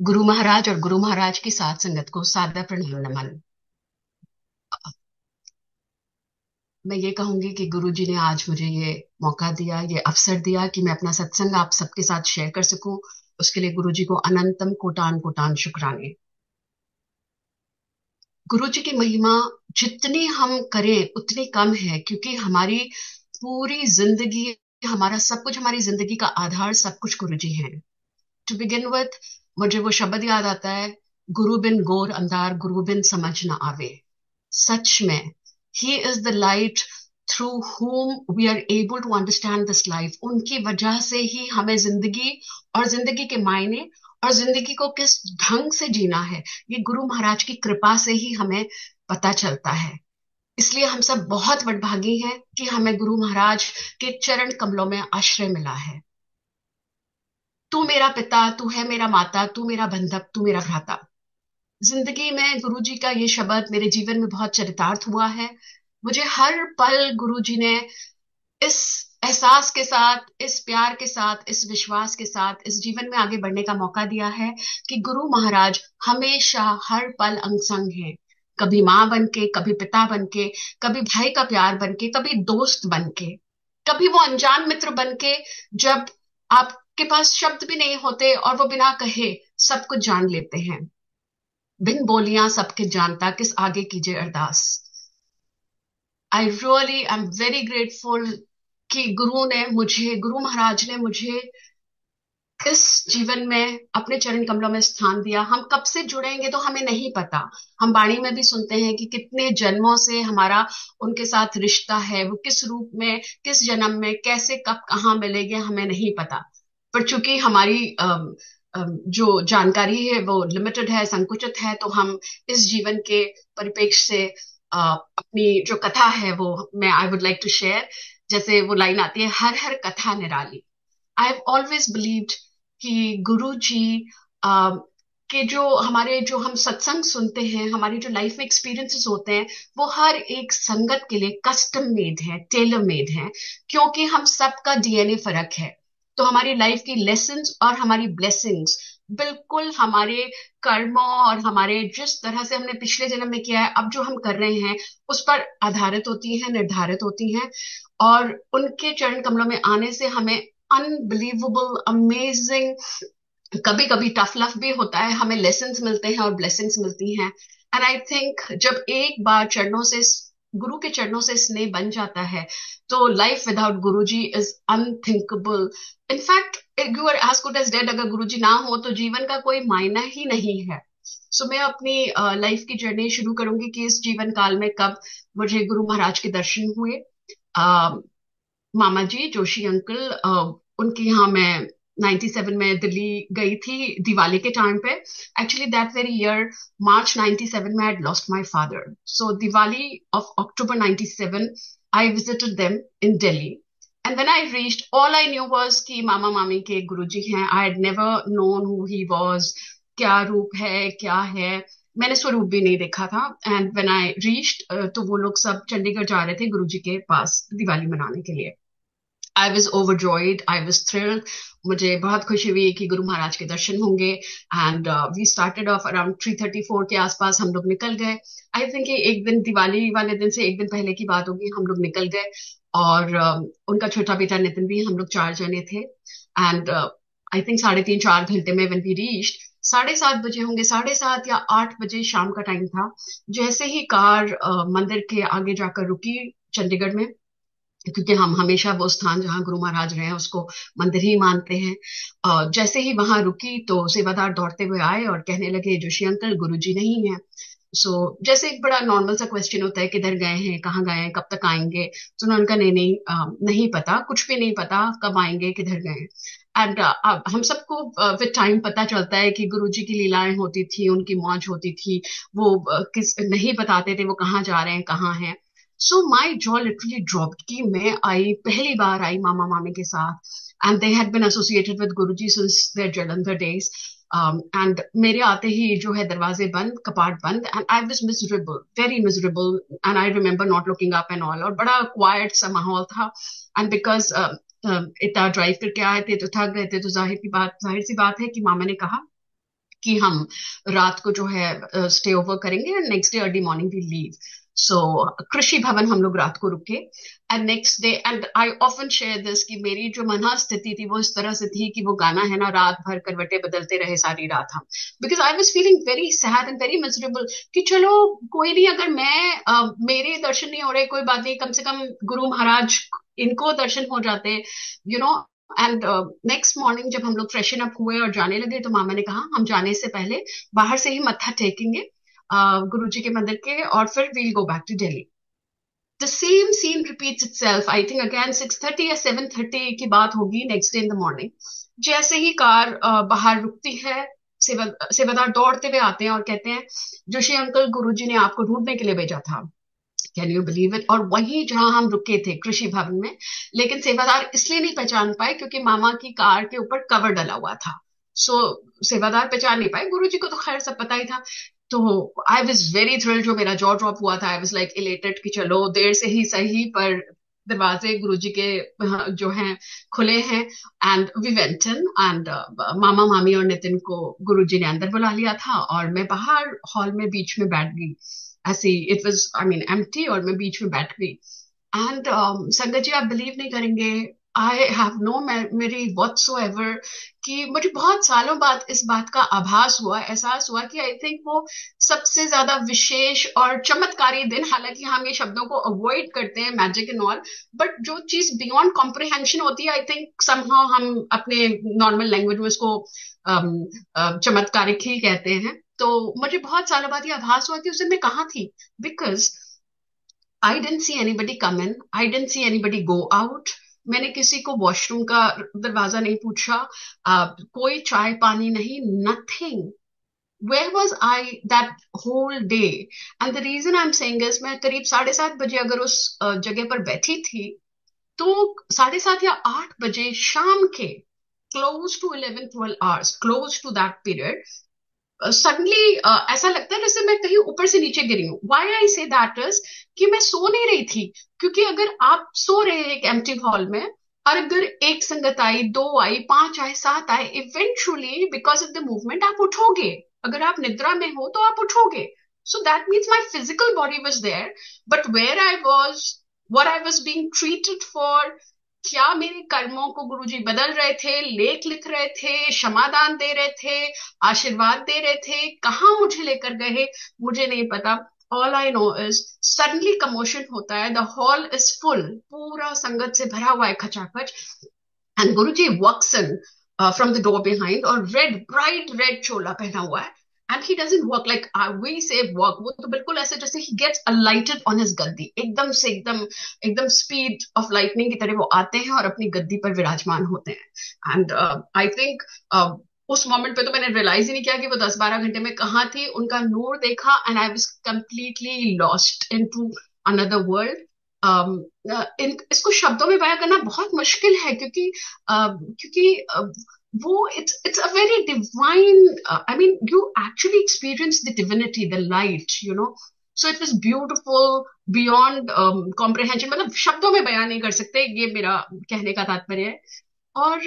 गुरु महाराज और गुरु महाराज की साथ संगत को सादर प्रणाम नमन। मैं ये कहूंगी कि गुरु जी ने आज मुझे ये मौका दिया, ये अवसर दिया कि मैं अपना सत्संग आप सबके साथ शेयर कर सकूं। उसके लिए गुरु जी को अनंतम कोटान कोटान शुक्राने। गुरु जी की महिमा जितनी हम करें उतनी कम है, क्योंकि हमारी पूरी जिंदगी, हमारा सब कुछ, हमारी जिंदगी का आधार सब कुछ गुरु जी हैं। टू बिगिन विथ, मुझे वो शब्द याद आता है, गुरु बिन गोर अंधार, गुरु बिन समझ ना आवे। सच में ही is the light through whom we are able to understand this life. उनकी वजह से ही हमें जिंदगी और जिंदगी के मायने और जिंदगी को किस ढंग से जीना है, ये गुरु महाराज की कृपा से ही हमें पता चलता है। इसलिए हम सब बहुत वडभागी हैं कि हमें गुरु महाराज के चरण कमलों में आश्रय मिला है। तू मेरा पिता, तू है मेरा माता, तू मेरा बंधक, तू मेरा भ्राता। जिंदगी में गुरु जी का ये शब्द मेरे जीवन में बहुत चरितार्थ हुआ है। मुझे हर पल गुरु जी ने इस एहसास के साथ, इस प्यार के साथ, इस विश्वास के साथ इस जीवन में आगे बढ़ने का मौका दिया है कि गुरु महाराज हमेशा हर पल अंग संग हैं। कभी माँ बन के, कभी पिता बन के, कभी भाई का प्यार बन के, कभी दोस्त बन के, कभी वो अनजान मित्र बन के, जब आपके पास शब्द भी नहीं होते और वो बिना कहे सब कुछ जान लेते हैं। बिन बोलियां सबके जानता, किस आगे कीजिए अरदास। I really I am very grateful कि गुरु महाराज ने मुझे इस जीवन में अपने चरण कमलों में स्थान दिया। हम कब से जुड़ेंगे तो हमें नहीं पता। हम वाणी में भी सुनते हैं कि कितने जन्मों से हमारा उनके साथ रिश्ता है, वो किस रूप में, किस जन्म में, कैसे, कब, कहाँ मिलेंगे, हमें नहीं पता। पर चूंकि हमारी जो जानकारी है वो लिमिटेड है, संकुचित है, तो हम इस जीवन के परिप्रेक्ष्य से अपनी जो कथा है वो मैं I would like to share. जैसे वो लाइन आती है, हर हर कथा निराली। आई हैव ऑलवेज बिलीव्ड कि गुरु जी आ, के जो हम सत्संग सुनते हैं, हमारी जो लाइफ में एक्सपीरियंसेस होते हैं, वो हर एक संगत के लिए कस्टम मेड है, टेलर मेड है, क्योंकि हम सबका डीएनए फर्क है। तो हमारी लाइफ की लेसन्स और हमारी ब्लेसिंग्स बिल्कुल हमारे कर्मों और हमारे जिस तरह से हमने पिछले जन्म में किया है, अब जो हम कर रहे हैं, उस पर आधारित होती हैं, निर्धारित होती हैं। और उनके चरण कमलों में आने से हमें अनबिलीवेबल, अमेजिंग, कभी कभी टफ लव भी होता है, हमें लेसन्स मिलते हैं और ब्लेसिंग्स मिलती हैं। एंड आई थिंक जब एक बार गुरु के चरणों से स्नेह बन जाता है, तो life without Guru ji is unthinkable. In fact you are as good as dead. अगर गुरु जी ना हो तो जीवन का कोई मायना ही नहीं है। सो मैं अपनी लाइफ की जर्नी शुरू करूंगी कि इस जीवन काल में कब मुझे गुरु महाराज के दर्शन हुए। मामा जी जोशी अंकल, उनके यहाँ मैं 97 में दिल्ली गई थी दिवाली के टाइम पे। एक्चुअली दैट वेरी ईयर, मार्च 97 में, आई had lost my father. So Diwali of October 97, I visited them in Delhi. And when I reached, all I knew was कि मामा मामी के गुरुजी हैं। I had never known who he was, क्या रूप है, क्या है, मैंने स्वरूप भी नहीं देखा था। एंड व्हेन आई रीच्ड, तो वो लोग सब चंडीगढ़ जा रहे थे गुरुजी के पास दिवाली मनाने के लिए। I was overjoyed, I was thrilled. मुझे बहुत खुशी हुई कि गुरु महाराज के दर्शन होंगे। And we started off around 3:34 के आसपास हम लोग निकल गए। आई थिंक एक दिन, दिवाली वाले दिन से एक दिन पहले की बात होगी, हम लोग निकल गए। और उनका छोटा बेटा नितिन भी, हम लोग 4 जने थे। एंड आई थिंक 3.5-4 घंटे में व्हेन वी रीच्ड, 7:30 बजे होंगे, 7:30 या 8 बजे शाम का टाइम था। जैसे ही कार मंदिर के आगे जाकर रुकी चंडीगढ़ में, क्योंकि हम हमेशा वो स्थान जहाँ गुरु महाराज रहे हैं उसको मंदिर ही मानते हैं, जैसे ही वहां रुकी तो सेवादार दौड़ते हुए आए और कहने लगे, जोशी अंकल गुरु जी नहीं है। सो जैसे एक बड़ा नॉर्मल सा क्वेश्चन होता है, किधर गए हैं, कहाँ गए हैं, कब तक आएंगे। तो उन्होंने कहा, नहीं नहीं, नहीं पता, कुछ भी नहीं पता, कब आएंगे, किधर गए हैं। एंड हम सबको विद टाइम पता चलता है कि गुरु जी की लीलाएं होती थी, उनकी मौज होती थी। वो किस नहीं बताते थे वो कहाँ जा रहे हैं, कहाँ हैं। सो माई जॉ लिटरली ड्रॉप्ड कि मैं आई, पहली बार आई मामा मामी के साथ। And they had been associated with Guru ji since their Jalandhar days. And मेरे आते ही जो है दरवाजे बंद, कपाट बंद, and I was miserable, very miserable. And I remember not looking up and all, और बड़ा क्वाइट सा माहौल था। एंड बिकॉज इतना ड्राइव करके आए थे तो थक गए थे, तो जाहिर सी बात है कि मामा ने कहा कि हम रात को जो है स्टे ओवर करेंगे and next day early morning we leave. So Krishi Bhavan हम लोग रात को रुके and next day, and I often share this कि मेरी जो मनस्थिति थी वो इस तरह से थी कि वो गाना है ना, रात भर करवटें बदलते रहे सारी रात हम, because I was feeling very sad and very miserable कि चलो कोई नहीं, अगर मैं मेरे दर्शन नहीं हो रहे कोई बात नहीं, कम से कम गुरु महाराज इनको दर्शन हो जाते, you know. And next morning जब हम लोग फ्रेशन अप हुए और जाने लगे तो मामा ने कहा हम जाने से पहले बाहर से ही मत्था टेकेंगे गुरु जी के मंदिर के, और फिर we'll go back to Delhi. The same scene repeats itself. I think again 6:30 या 7:30 की बात होगी next day in the morning. जैसे ही कार बाहर रुकती है, सेवादार दौड़ते हुए आते हैं और कहते हैं जोशी अंकल गुरुजी ने आपको ढूंढने के लिए भेजा था. Can you believe it? और वहीं जहां हम रुके थे कृषि भवन में, लेकिन सेवादार इसलिए नहीं पहचान पाए क्योंकि मामा की कार के ऊपर कवर डला हुआ था. सो सेवादार पहचान नहीं पाए. गुरुजी को तो खैर सब पता ही था. तो आई वॉज वेरी थ्रिल्ड, जो मेरा जॉ ड्रॉप हुआ था. आई वॉज लाइक इलेटेड कि चलो देर से ही सही पर दरवाजे गुरुजी के जो हैं खुले हैं. And we went in and मामा मामी और नितिन को गुरुजी ने अंदर बुला लिया था और मैं बाहर हॉल में बीच में बैठ गई. ऐसे it was I mean empty और मैं बीच में बैठ गई. एंड संगत जी आप बिलीव नहीं करेंगे, I have no memory whatsoever कि मुझे बहुत सालों बाद इस बात का आभास हुआ, एहसास हुआ कि आई थिंक वो सबसे ज्यादा विशेष और चमत्कारी दिन, हालांकि हम ये शब्दों को अवॉइड करते हैं मैजिक एंड ऑल, बट जो चीज बियॉन्ड कॉम्प्रिहेंशन होती है आई थिंक समहाउ हम अपने नॉर्मल लैंग्वेज में उसको चमत्कारिक ही कहते हैं. तो मुझे बहुत सालों बाद ये आभास हुआ कि उस दिन मैं कहाँ थी, because I dent C anybody come in, I dent C anybody go out. मैंने किसी को वॉशरूम का दरवाजा नहीं पूछा, कोई चाय पानी नहीं, nothing. Where was I that whole day? And the reason I'm saying is मैं करीब 7:30 अगर उस जगह पर बैठी थी तो 7:30 या 8 शाम के close to 11-12 hours, close to that period, suddenly ऐसा लगता है जैसे मैं कहीं ऊपर से नीचे गिरी हूँ. Why I say that is कि मैं सो नहीं रही थी, क्योंकि अगर आप सो रहे हैं एक एम्प्टी हॉल में और अगर एक संगत आई, दो आई, पांच आए, सात आए, eventually because of the movement आप उठोगे. अगर आप निद्रा में हो तो आप उठोगे. So that means my physical body was there, but where I was, what I was being treated for, क्या मेरे कर्मों को गुरुजी बदल रहे थे, लेख लिख रहे थे, क्षमादान दे रहे थे, आशीर्वाद दे रहे थे, कहाँ मुझे लेकर गए मुझे नहीं पता. All I know is suddenly commotion होता है, द हॉल इज फुल, पूरा संगत से भरा हुआ है खचाखच, and Guruji walks in from the door behind और रेड, ब्राइट रेड चोला पहना हुआ है. And he doesn't walk like we say walk. वो तो बिल्कुल ऐसे जैसे he gets alighted on his गद्दी, एकदम से एकदम स्पीड ऑफ लाइटनिंग की तरह वो आते हैं और अपनी गद्दी पर विराजमान होते हैं. एंड आई थिंक उस मोमेंट पे तो मैंने रियलाइज ही नहीं किया कि वो 10-12 घंटे में कहाँ थी. उनका नूर देखा and I was completely lost into another world. इसको शब्दों में बयां करना बहुत मुश्किल है क्योंकि वो it's a very divine, I mean you actually experience the divinity, the light, you know. So it was beautiful beyond comprehension. मतलब शब्दों में बयान नहीं कर सकते, ये मेरा कहने का तात्पर्य है. और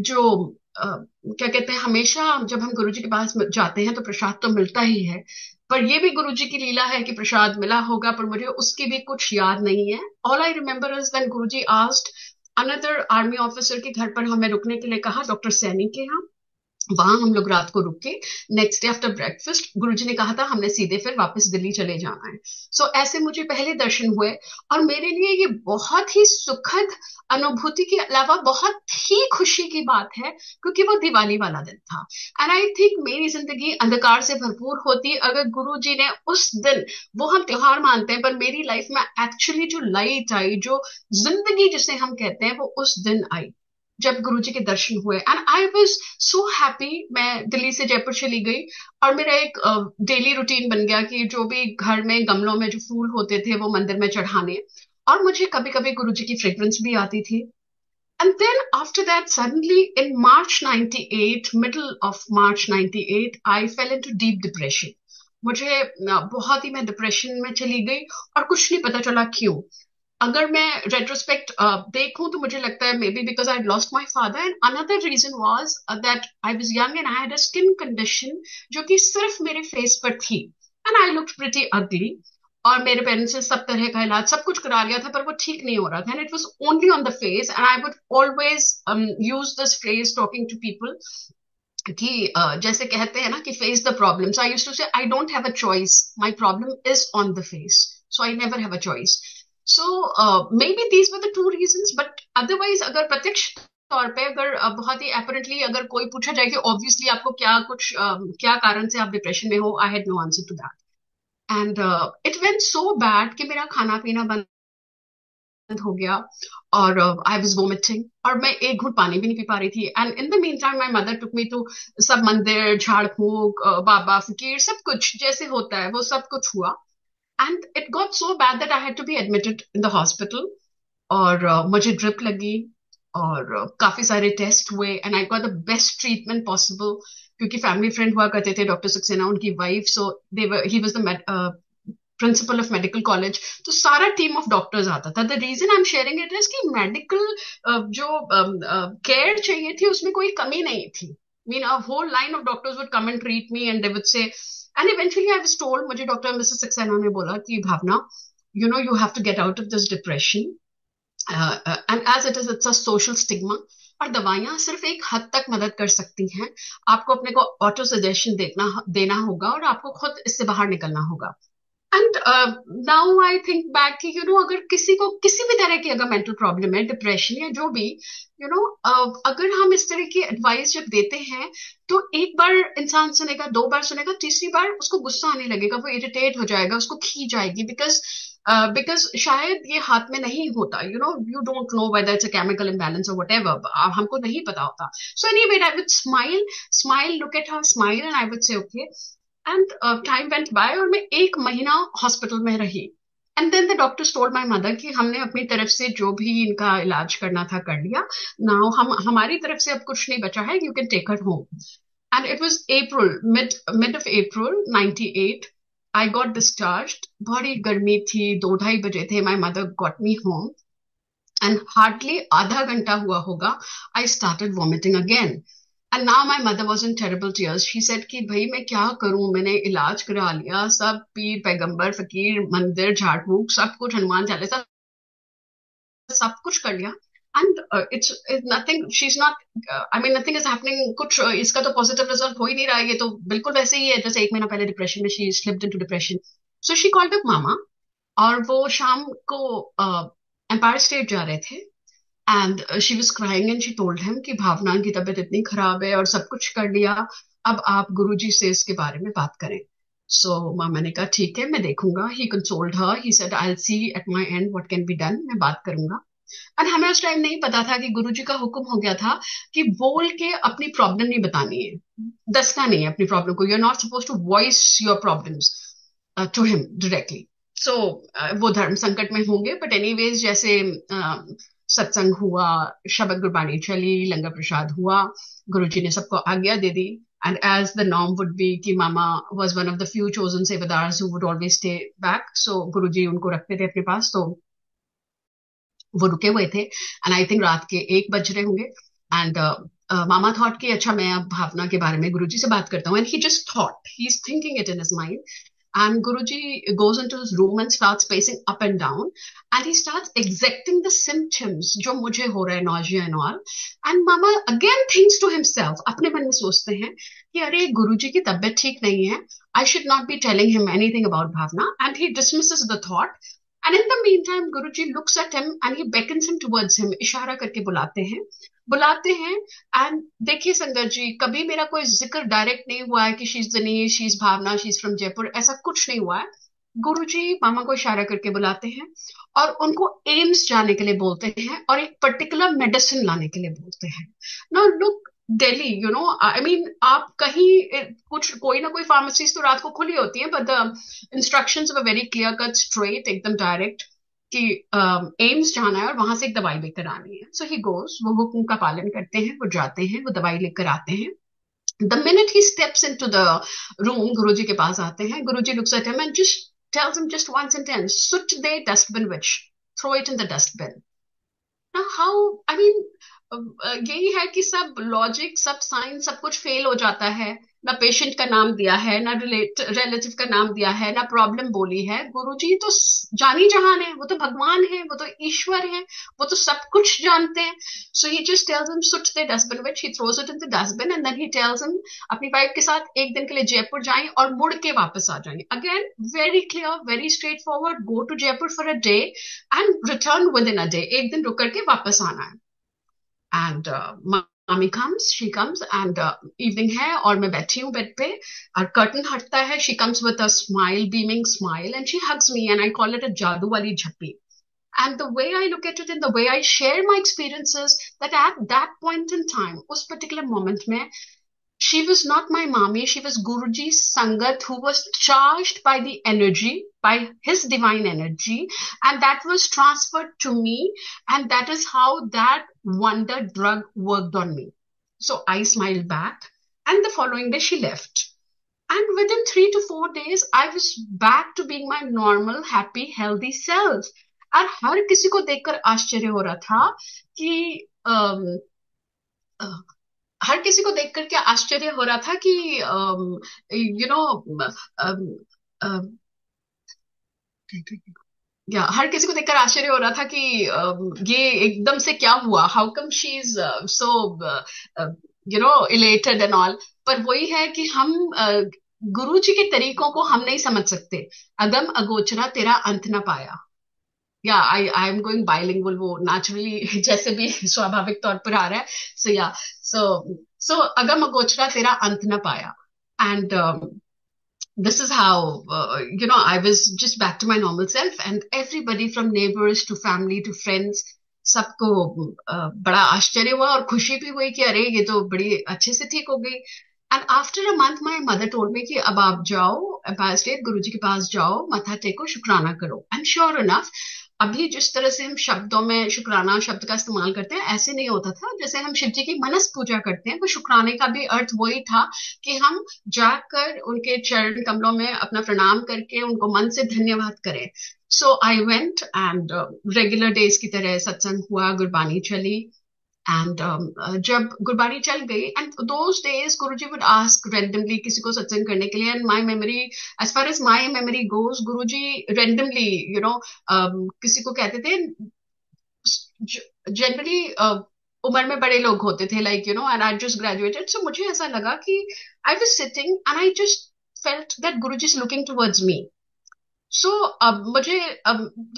जो क्या कहते हैं, हमेशा जब हम गुरुजी के पास जाते हैं तो प्रसाद तो मिलता ही है, पर ये भी गुरुजी की लीला है कि प्रसाद मिला होगा पर मुझे उसकी भी कुछ याद नहीं है. All I remember is when Guruji asked another army officer के घर पर हमें रुकने के लिए कहा, डॉक्टर सैनी के यहाँ. वहां हम लोग रात को रुके. नेक्स्ट डे आफ्टर ब्रेकफास्ट गुरुजी ने कहा था हमने सीधे फिर वापस दिल्ली चले जाना है. सो ऐसे मुझे पहले दर्शन हुए और मेरे लिए ये बहुत ही सुखद अनुभूति के अलावा बहुत ही खुशी की बात है क्योंकि वो दिवाली वाला दिन था. एंड आई थिंक मेरी जिंदगी अंधकार से भरपूर होती अगर गुरुजी ने उस दिन, वो हम त्योहार मानते हैं पर मेरी लाइफ में एक्चुअली जो लाइट आई, जो जिंदगी जिसे हम कहते हैं, वो उस दिन आई जब गुरुजी के दर्शन हुए. And I was so happy. मैं दिल्ली से जयपुर चली गई और मेरा एक डेली रूटीन बन गया कि जो भी घर में गमलों में जो फूल होते थे वो मंदिर में चढ़ाने, और मुझे कभी कभी गुरुजी की फ्रेग्रेंस भी आती थी. And then after that suddenly in March 98, middle of March 98, I fell into deep depression. मुझे बहुत ही, मैं डिप्रेशन में चली गई और कुछ नहीं पता चला क्यों. अगर मैं रेट्रोस्पेक्ट देखूं तो मुझे लगता है maybe because I lost my father, and another reason was that I was young and I had a skin condition जो कि सिर्फ मेरे फेस पर थी, एंड आई लुक्ड प्रिटी अगली। और मेरे पेरेंट्स ने सब तरह का इलाज सब कुछ करा लिया था, पर वो ठीक नहीं हो रहा था, and it was only on the face. And I would always use this phrase talking to people कि जैसे कहते हैं ना कि face the problem, so I used to say I don't have a choice, my problem is on the face, so I never have a choice. So maybe these were the two reasons, but otherwise अगर प्रत्यक्ष तौर पे अगर बहुत ही apparently अगर कोई पूछा जाए कि ऑब्वियसली आपको क्या कुछ क्या कारण से आप डिप्रेशन में हो, I had no answer to that. And it went so bad कि मेरा खाना पीना बंद हो गया, और आई वाज वोमिटिंग, और मैं एक घूंट पानी भी नहीं पी पा रही थी। And in the meantime my mother took me to सब मंदिर, झाड़ फूक, बाबा फकीर, सब कुछ जैसे होता है वो सब कुछ हुआ। And it got so bad that I had to be admitted in the hospital. और मुझे ड्रिप लगी, और काफी सारे टेस्ट हुए, and I got the best treatment possible, क्योंकि फैमिली फ्रेंड हुआ करते थे डॉक्टर सक्सेना, उनकी wife, so they were he was the principal of medical college, तो सारा टीम ऑफ डॉक्टर्स आता था। The reason I am sharing it is कि मेडिकल जो केयर चाहिए थी उसमें कोई कमी नहीं थी। Mean a whole line of doctors would come and treat me, and they would say, and eventually I was told, मुझे डॉक्टर मिसेस सक्सेना ने बोला कि Bhavna, you know, you have to get out of this depression, and as it is it's a social stigma, और दवाइयां सिर्फ एक हद तक मदद कर सकती हैं। आपको अपने को ऑटो सजेशन देना होगा, और आपको खुद इससे बाहर निकलना होगा। And now I think back कि यू नो, अगर किसी को किसी भी तरह की अगर मेंटल प्रॉब्लम है, डिप्रेशन या जो भी, यू नो, अगर हम इस तरह की एडवाइस जब देते हैं, तो एक बार इंसान सुनेगा, दो बार सुनेगा, तीसरी बार उसको गुस्सा आने लगेगा, वो इरिटेट हो जाएगा, उसको खींच जाएगी, बिकॉज बिकॉज शायद ये हाथ में नहीं होता, you know, you don't know whether it's a chemical imbalance और वट एवर, हमको नहीं पता होता। So anyway I would smile look at her smile, and I would say okay. And time went by, और मैं एक महीना हॉस्पिटल में रही। And then the doctors told my mother कि हमने अपनी तरफ से जो भी इनका इलाज करना था कर लिया, नाउ हम हमारी तरफ से अब कुछ नहीं बचा है, you can take her home. And it was April, mid of April 98, I got discharged. बड़ी गर्मी थी, 2-2:30 बजे थे, my mother got me home, and hardly आधा घंटा हुआ होगा, I started vomiting again. And now my mother was in terrible tears, she said कि भाई मैं क्या करूं, मैंने इलाज करा लिया, सब पीर पैगंबर फकीर मंदिर झाड़ फूक सब कुछ, हनुमान चालीसा सब कुछ कर लिया, and it's nothing, she is not, I mean nothing is happening, कुछ इसका तो पॉजिटिव रिजल्ट हो ही नहीं रहा है, ये तो बिल्कुल वैसे ही है जैसे एक महीना पहले डिप्रेशन में she slipped into depression. So she called up मामा, और वो शाम को एम्पायर स्टेट जा रहे थे, and she was crying, and she told him कि भावना की तबीयत इतनी खराब है और सब कुछ कर लिया, अब आप गुरुजी से इसके बारे में बात करें। सो मामा ने कहा ठीक है, मैं देखूंगा। He consoled her, he said I will see at my end what can be done, मैं बात करूंगा। एंड हमें उस टाइम नहीं पता था कि गुरुजी का हुक्म हो गया था कि बोल के अपनी प्रॉब्लम नहीं बतानी है, दसना नहीं है अपनी प्रॉब्लम को, you are not suppose to voice your problems to him directly. So वो धर्म संकट में होंगे, बट एनीवेज जैसे सत्संग हुआ, शबद गुरबानी चली, लंगर प्रसाद हुआ, गुरुजी ने सबको आज्ञा दे दी। And as the norm would be कि मामा was one of the few chosen सेवादार्स who would always stay back, so Guruji उनको रखते थे अपने पास, तो वो रुके हुए थे, एंड आई थिंक रात के 1 बज रहे होंगे। एंड मामा थॉट कि अच्छा मैं अब भावना के बारे में गुरुजी से बात करता हूँ, and he just thought, he is thinking it in his mind, and Guruji goes into his room and starts pacing up and down, and he starts exacting the symptoms जो मुझे हो रहा है, nausea and all. And Mama again thinks to himself, अपने मन में सोचते हैं कि अरे गुरुजी की तबीयत ठीक नहीं है, I should not be telling him anything about Bhavna, and he dismisses the thought. And in the meantime, Guruji looks at him and he beckons him towards him, इशारा करके बुलाते हैं। एंड देखिए संगत जी, कभी मेरा कोई जिक्र डायरेक्ट नहीं हुआ है कि she is Danish, she is Bhavna, she is from Jaipur, ऐसा कुछ नहीं हुआ है। गुरुजी मामा को इशारा करके बुलाते हैं, और उनको एम्स जाने के लिए बोलते हैं, और एक पर्टिकुलर मेडिसिन लाने के लिए बोलते हैं। No look, Delhi, you know, I mean आप कहीं कुछ कोई ना कोई फार्मेसीज तो रात को खुली होती है, but the instructions were very clear cut, straight, एकदम डायरेक्ट, कि एम्स जाना है और वहां से एक दवाई लेकर आनी है। सो ही गोज, वो हुक्म का पालन करते हैं, वो जाते हैं, वो दवाई लेकर आते हैं। The minute he steps into the room, Guruji के पास आते हैं, Guruji looks at him and just tells him just one sentence, सुट दे डस्टबिन विच। throw it in the dustbin. Now how, I mean, यही है कि सब लॉजिक, सब साइंस, सब कुछ फेल हो जाता है। ना पेशेंट का नाम दिया है, ना रिलेटिव का नाम दिया है, ना प्रॉब्लम बोली है। गुरुजी तो जानी जहान है, वो तो भगवान है, वो तो ईश्वर है, वो तो सब कुछ जानते हैं। So he just tells him सुट द dustbin, which he throws it in the dustbin, and then he tells him अपनी वाइफ के साथ एक दिन के लिए जयपुर जाएं और मुड़ के वापस आ जाएं। Again very clear, very straight forward, go to Jaipur for a day and return within a day, एक दिन रुक करके वापस आना है। And mommy comes, she comes, and evening है और मैं बैठी हूँ बेड पे और कर्टन हटता है। she comes with a smile, beaming smile, and she hugs me, and I call it a जादू वाली झप्पी. And the way I look at it and the way I share my experiences, that at that point in time, उस particular moment में, she was not my mommy, she was Guruji's Sangat, who was charged by the energy, by his divine energy, and that was transferred to me, and that is how that wonder drug worked on me. So I smiled back, and the following day she left. And within 3 to 4 days, I was back to being my normal, happy, healthy self. और हर किसी को देखकर आश्चर्य हो रहा था कि हर किसी को देख करके आश्चर्य हो रहा था कि यू नो या हर किसी को देखकर आश्चर्य हो रहा था कि ये एकदम से क्या हुआ, how come she is so elated and all. पर वही है कि हम गुरु जी के तरीकों को हम नहीं समझ सकते। अगम अगोचरा तेरा अंत न पाया, या आई एम गोइंग बाइलिंगुअल, वो नेचुरली जैसे भी स्वाभाविक तौर पर आ रहा है। सो या सो अगम अगोचरा तेरा अंत न पाया, and this is how I was just back to my normal self, and everybody from neighbors to family to friends, सबको बड़ा आश्चर्य हुआ और खुशी भी हुई कि अरे ये तो बड़ी अच्छे से ठीक हो गई। And after a month my mother told me कि अब आप जाओ एम्पायर स्टेट गुरुजी के पास जाओ, मत्था टेको, शुक्राना करो। एंड श्योर इनफ, अभी जिस तरह से हम शब्दों में शुक्राना शब्द का इस्तेमाल करते हैं, ऐसे नहीं होता था। जैसे हम शिव जी की मनस पूजा करते हैं, तो शुक्राने का भी अर्थ वही था कि हम जाकर उनके चरण कमलों में अपना प्रणाम करके उनको मन से धन्यवाद करें। So I went and regular days की तरह सत्संग हुआ, गुरबानी चली। एंड जब गुरबानी चल गई, and those days Guruji would ask randomly किसी को सत्संग करने के लिए, and my memory, as far as my memory goes, Guruji randomly किसी को कहते थे। जनरली उम्र में बड़े लोग होते थे, like and I just graduated. So मुझे ऐसा लगा कि I was sitting and I just felt that Guruji is looking towards me. So अब मुझे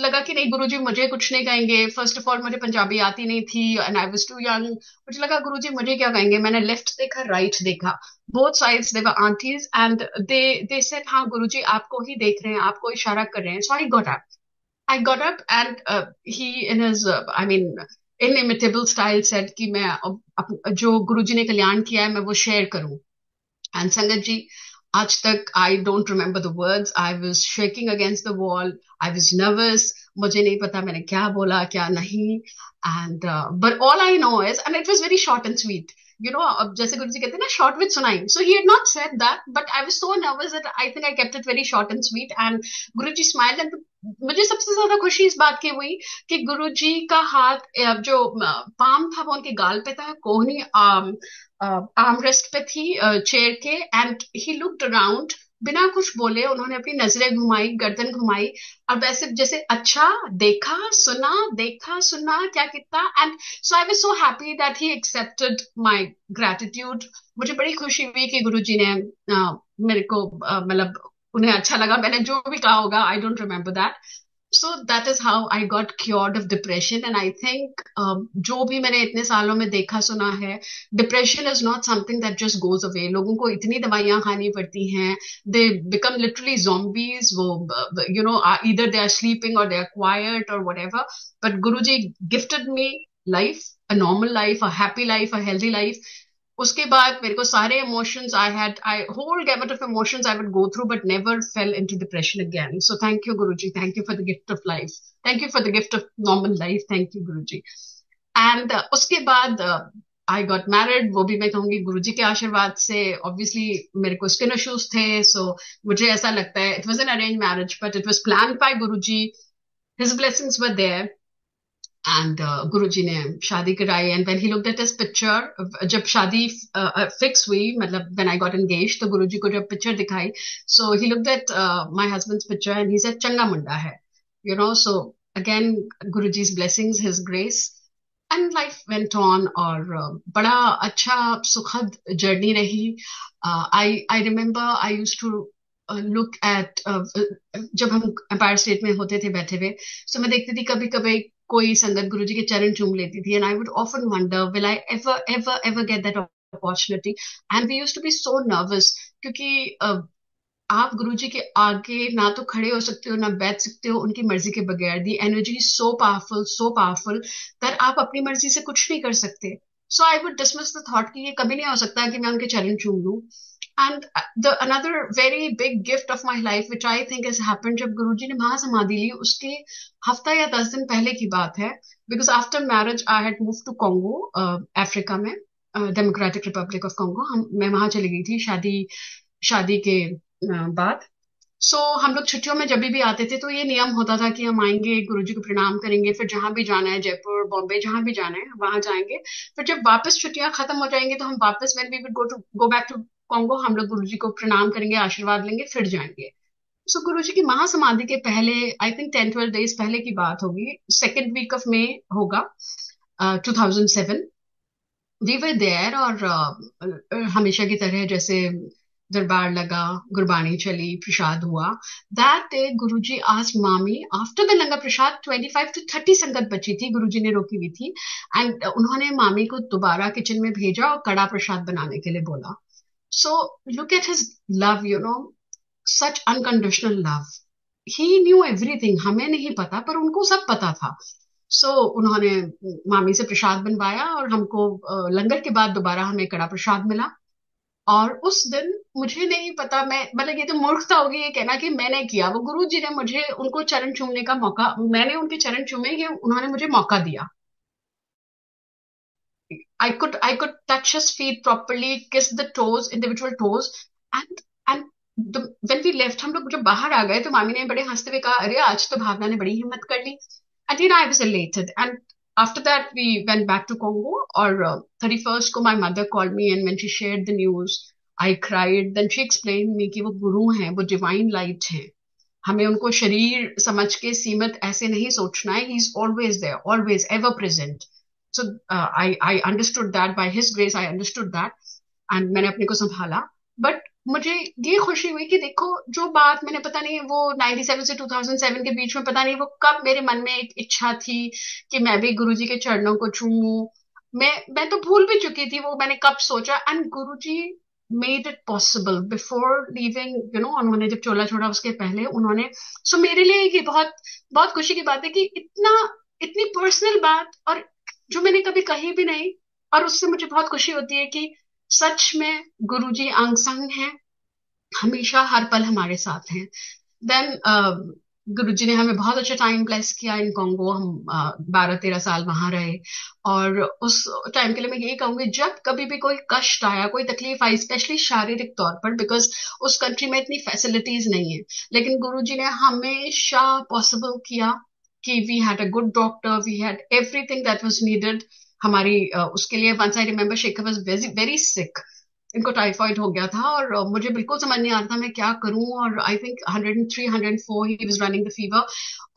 लगा कि नहीं, गुरुजी मुझे कुछ नहीं कहेंगे। फर्स्ट ऑफ ऑल मुझे पंजाबी आती नहीं थी and I was too young. मुझे लगा गुरुजी मुझे क्या कहेंगे। मैंने लेफ्ट देखा, राइट देखा, both sides they were aunties, and they said हाँ गुरुजी आपको ही देख रहे हैं, आपको इशारा कर रहे हैं। So I got up and he in his I mean inimitable style said कि मैं जो गुरुजी ने कल्याण किया है मैं वो शेयर करूं। एंड संगत जी, आज तक I don't remember the words, I was shaking against the wall, I was nervous, मुझे नहीं पता मैंने क्या बोला क्या नहीं। And but all I know is, and it was very short and sweet, अब जैसे गुरु जी कहते हैं ना, शॉर्ट विद सुनाई। So he had not said that, but I was so nervous that I think I kept it very short and sweet, and Guru ji smiled. And मुझे सबसे ज्यादा खुशी इस बात की हुई कि गुरु जी का हाथ जो पाम था वो उनके गाल पे था, कोहनी आर्म रेस्ट पे थी चेयर के, एंड ही लुक्ड अराउंड, बिना कुछ बोले उन्होंने अपनी नजरें घुमाई, गर्दन घुमाई, और वैसे जैसे अच्छा देखा सुना, देखा सुना क्या कितना। And so I was so happy that he accepted my gratitude. मुझे बड़ी खुशी हुई कि गुरुजी ने मेरे को मतलब उन्हें अच्छा लगा, मैंने जो भी कहा होगा, I don't remember that. So that is how I got cured of depression, and I think जो भी मैंने इतने सालों में देखा सुना है, depression is not something that just goes away. लोगों को इतनी दवाइयां खानी पड़ती हैं, they become literally zombies. वो either they are sleeping or they are quiet or whatever. But Guruji gifted me life, a normal life, a happy life, a healthy life. उसके बाद मेरे को सारे emotions I whole gamut of emotions I would go through, but never fell into depression again. So thank you Guruji, thank you for the gift of life, thank you for the gift of normal life, thank you Guruji. And उसके बाद I got married, वो भी मैं कहूंगी गुरुजी के आशीर्वाद से। Obviously मेरे को स्किन इश्यूज थे, सो मुझे ऐसा लगता है it was an arrange marriage, but it was planned by Guruji. his blessings were there. And Guruji ने शादी कराई. And when he looked at his picture, जब शादी फिक्स हुई, मतलब व्हेन आई गॉट एंगेज, तो गुरुजी को जब पिक्चर दिखाई, so he looked at my husband's picture and he said चंगा मुंडा है, you know. So again Guruji's blessings, his grace, and life went on. और बड़ा अच्छा सुखद जर्नी रही. I remember I use to look at, जब हम एम्पायर स्टेट में होते थे बैठे हुए, तो मैं देखती थी कभी कभी कोई संगत गुरुजी के चरण चूम लेती थी. And I would often wonder, will I ever ever ever get that opportunity. And we used to be so nervous, क्योंकि आप गुरुजी के आगे ना तो खड़े हो सकते हो ना बैठ सकते हो उनकी मर्जी के बगैर. The energy so powerful that आप अपनी मर्जी से कुछ नहीं कर सकते. So I would dismiss the thought कि ये कभी नहीं हो सकता कि मैं उनके चरण चूम लूं. And the another very big gift of my life which I think has happened, जब गुरुजी ने महासमाधि ली उसके हफ्ता या 10 दिन पहले की बात है. Because after marriage I had move to Congo, Africa में, डेमोक्रेटिक रिपब्लिक ऑफ कॉन्गो. मैं वहां चली गई थी शादी शादी के बाद. सो हम लोग छुट्टियों में जब भी आते थे तो ये नियम होता था कि हम आएंगे, गुरुजी को प्रणाम करेंगे, फिर जहां भी जाना है, जयपुर बॉम्बे जहां भी जाना है वहां जाएंगे. फिर जब वापस छुट्टियां खत्म हो जाएंगी तो हम वापस, when we would go back to Congo, हम लोग गुरुजी को प्रणाम करेंगे, आशीर्वाद लेंगे, फिर जाएंगे. सो गुरुजी की महासमाधि के पहले, आई थिंक 10-12 days पहले की बात होगी, सेकेंड वीक ऑफ मे होगा, 2007. We were there. और हमेशा की तरह जैसे दरबार लगा, गुरबानी चली, प्रसाद हुआ. दैट डे गुरुजी आज मामी, after the langar Prasad 25 to 30 संगत बची थी, गुरुजी ने रोकी हुई थी. एंड उन्होंने मामी को दोबारा किचन में भेजा और कड़ा प्रसाद बनाने के लिए बोला. So look at his love, you know, such unconditional love. He new everything, हमें नहीं पता पर उनको सब पता था. उन्होंने मामी से प्रसाद बनवाया और हमको लंगर के बाद दोबारा हमें कड़ा प्रसाद मिला. और उस दिन मुझे नहीं पता, मैं मतलब ये तो मूर्खता होगी ये कहना कि मैंने किया, वो गुरु जी ने मुझे उनको चरण चूमने का मौका, मैंने उनके चरण चूमे, ये उन्होंने मुझे मौका दिया. I could touch his feet properly, kiss the toes, individual toes, and when we left, हम लोग जब बाहर आ गए तो मामी ने बड़े हंसते हुए कहा, अरे आज तो भावना ने बड़ी हिम्मत कर ली. And I was elated. And after that we went back to Congo. और 31st को my mother called me, and when she shared the news I cried. Then she explained me कि वो गुरु हैं, वो divine light हैं, हमें उनको शरीर समझ के सीमित ऐसे नहीं सोचना है. He is always there, always ever present. So I understood that, by his grace I understood that. And मैंने अपने को संभाला. बट मुझे ये खुशी हुई कि देखो, जो बात मैंने, पता नहीं वो 97 से 2007 के बीच में, पता नहीं वो कब मेरे मन में एक इच्छा थी कि मैं भी गुरुजी के चरणों को छूऊं. मैं तो भूल भी चुकी थी वो मैंने कब सोचा. And Guruji made it possible before leaving, you know. उन्होंने जब चोला छोड़ा उसके पहले उन्होंने, सो मेरे लिए ये बहुत बहुत खुशी की बात है कि इतनी पर्सनल बात, और जो मैंने कभी कही भी नहीं, और उससे मुझे बहुत खुशी होती है कि सच में गुरुजी अंग संग हैं, हमेशा हर पल हमारे साथ हैं. देन गुरुजी ने हमें बहुत अच्छा टाइम ब्लेस किया इन कॉन्गो. हम 12-13 साल वहां रहे. और उस टाइम के लिए मैं यही कहूंगी, जब कभी भी कोई कष्ट आया, कोई तकलीफ आई, स्पेशली शारीरिक तौर पर, बिकॉज उस कंट्री में इतनी फैसिलिटीज नहीं है, लेकिन गुरुजी ने हमेशा पॉसिबल किया कि we had a good doctor, we had everything that was needed. हमारी उसके लिए, once I remember Shekhar was very very sick, इनको टाइफाइड हो गया था, और मुझे बिल्कुल समझ नहीं आ रहा था मैं क्या करूं. और I think 103 104 he was running the fever.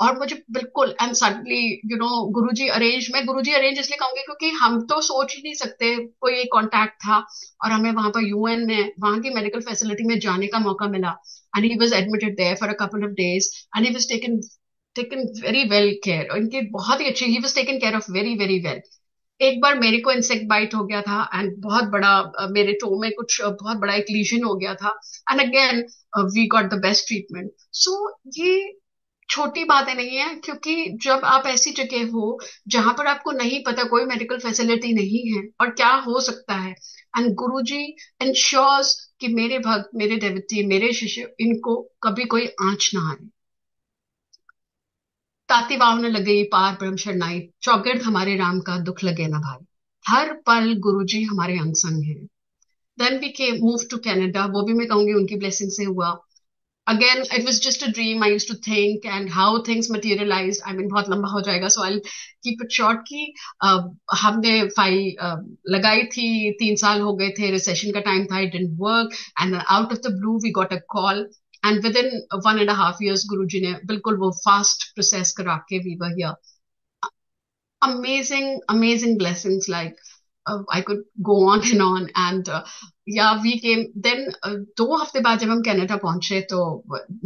और मुझे बिल्कुल, and suddenly, you know, Guruji arrange, मैं गुरुजी अरेंज इसलिए कहूंगी क्योंकि हम तो सोच ही नहीं सकते, कोई एक कॉन्टैक्ट था और हमें वहां पर यूएन में, वहां की मेडिकल फैसिलिटी में जाने का मौका मिला. And he was admitted there for a couple of days, and he was taken very well care. इनकी बहुत ही अच्छी, he was taken care of very very well. एक बार मेरे को इंसेक्ट बाइट हो गया था, एंड बहुत बड़ा, मेरे टो में कुछ बहुत बड़ा एक लीजन हो गया था. And again we got the best treatment. So ये छोटी बातें नहीं है, क्योंकि जब आप ऐसी जगह हो जहां पर आपको नहीं पता, कोई मेडिकल फैसिलिटी नहीं है और क्या हो सकता है, एंड गुरुजी इंश्योर्स कि मेरे भक्त, मेरे देवती, मेरे शिष्य, इनको कभी कोई आंच ना आए. ताती वाव न लगे पार ब्रह्म शरणाई, चौगिर्द हमारे राम का दुख लगे ना भाई. हर पल गुरुजी हमारे अंग संग हैं. देन वी के मूव टू कनाडा, वो भी मैं कहूंगी उनकी ब्लेसिंग से हुआ. again it was just a dream I used to think, and how things materialized, I mean बहुत लंबा हो जाएगा, so I'll keep it short कि हमने फाइल लगाई थी, 3 साल हो गए थे, रिसेशन का टाइम था, it didn't work, and out of the blue we got a call, and within 1.5 years गुरुजी ने बिल्कुल वो फास्ट प्रोसेस करा के we were here. Amazing blessings, like I could go on and on, and yeah, we came then 2 हफ्ते बाद जब हम Canada पहुंचे तो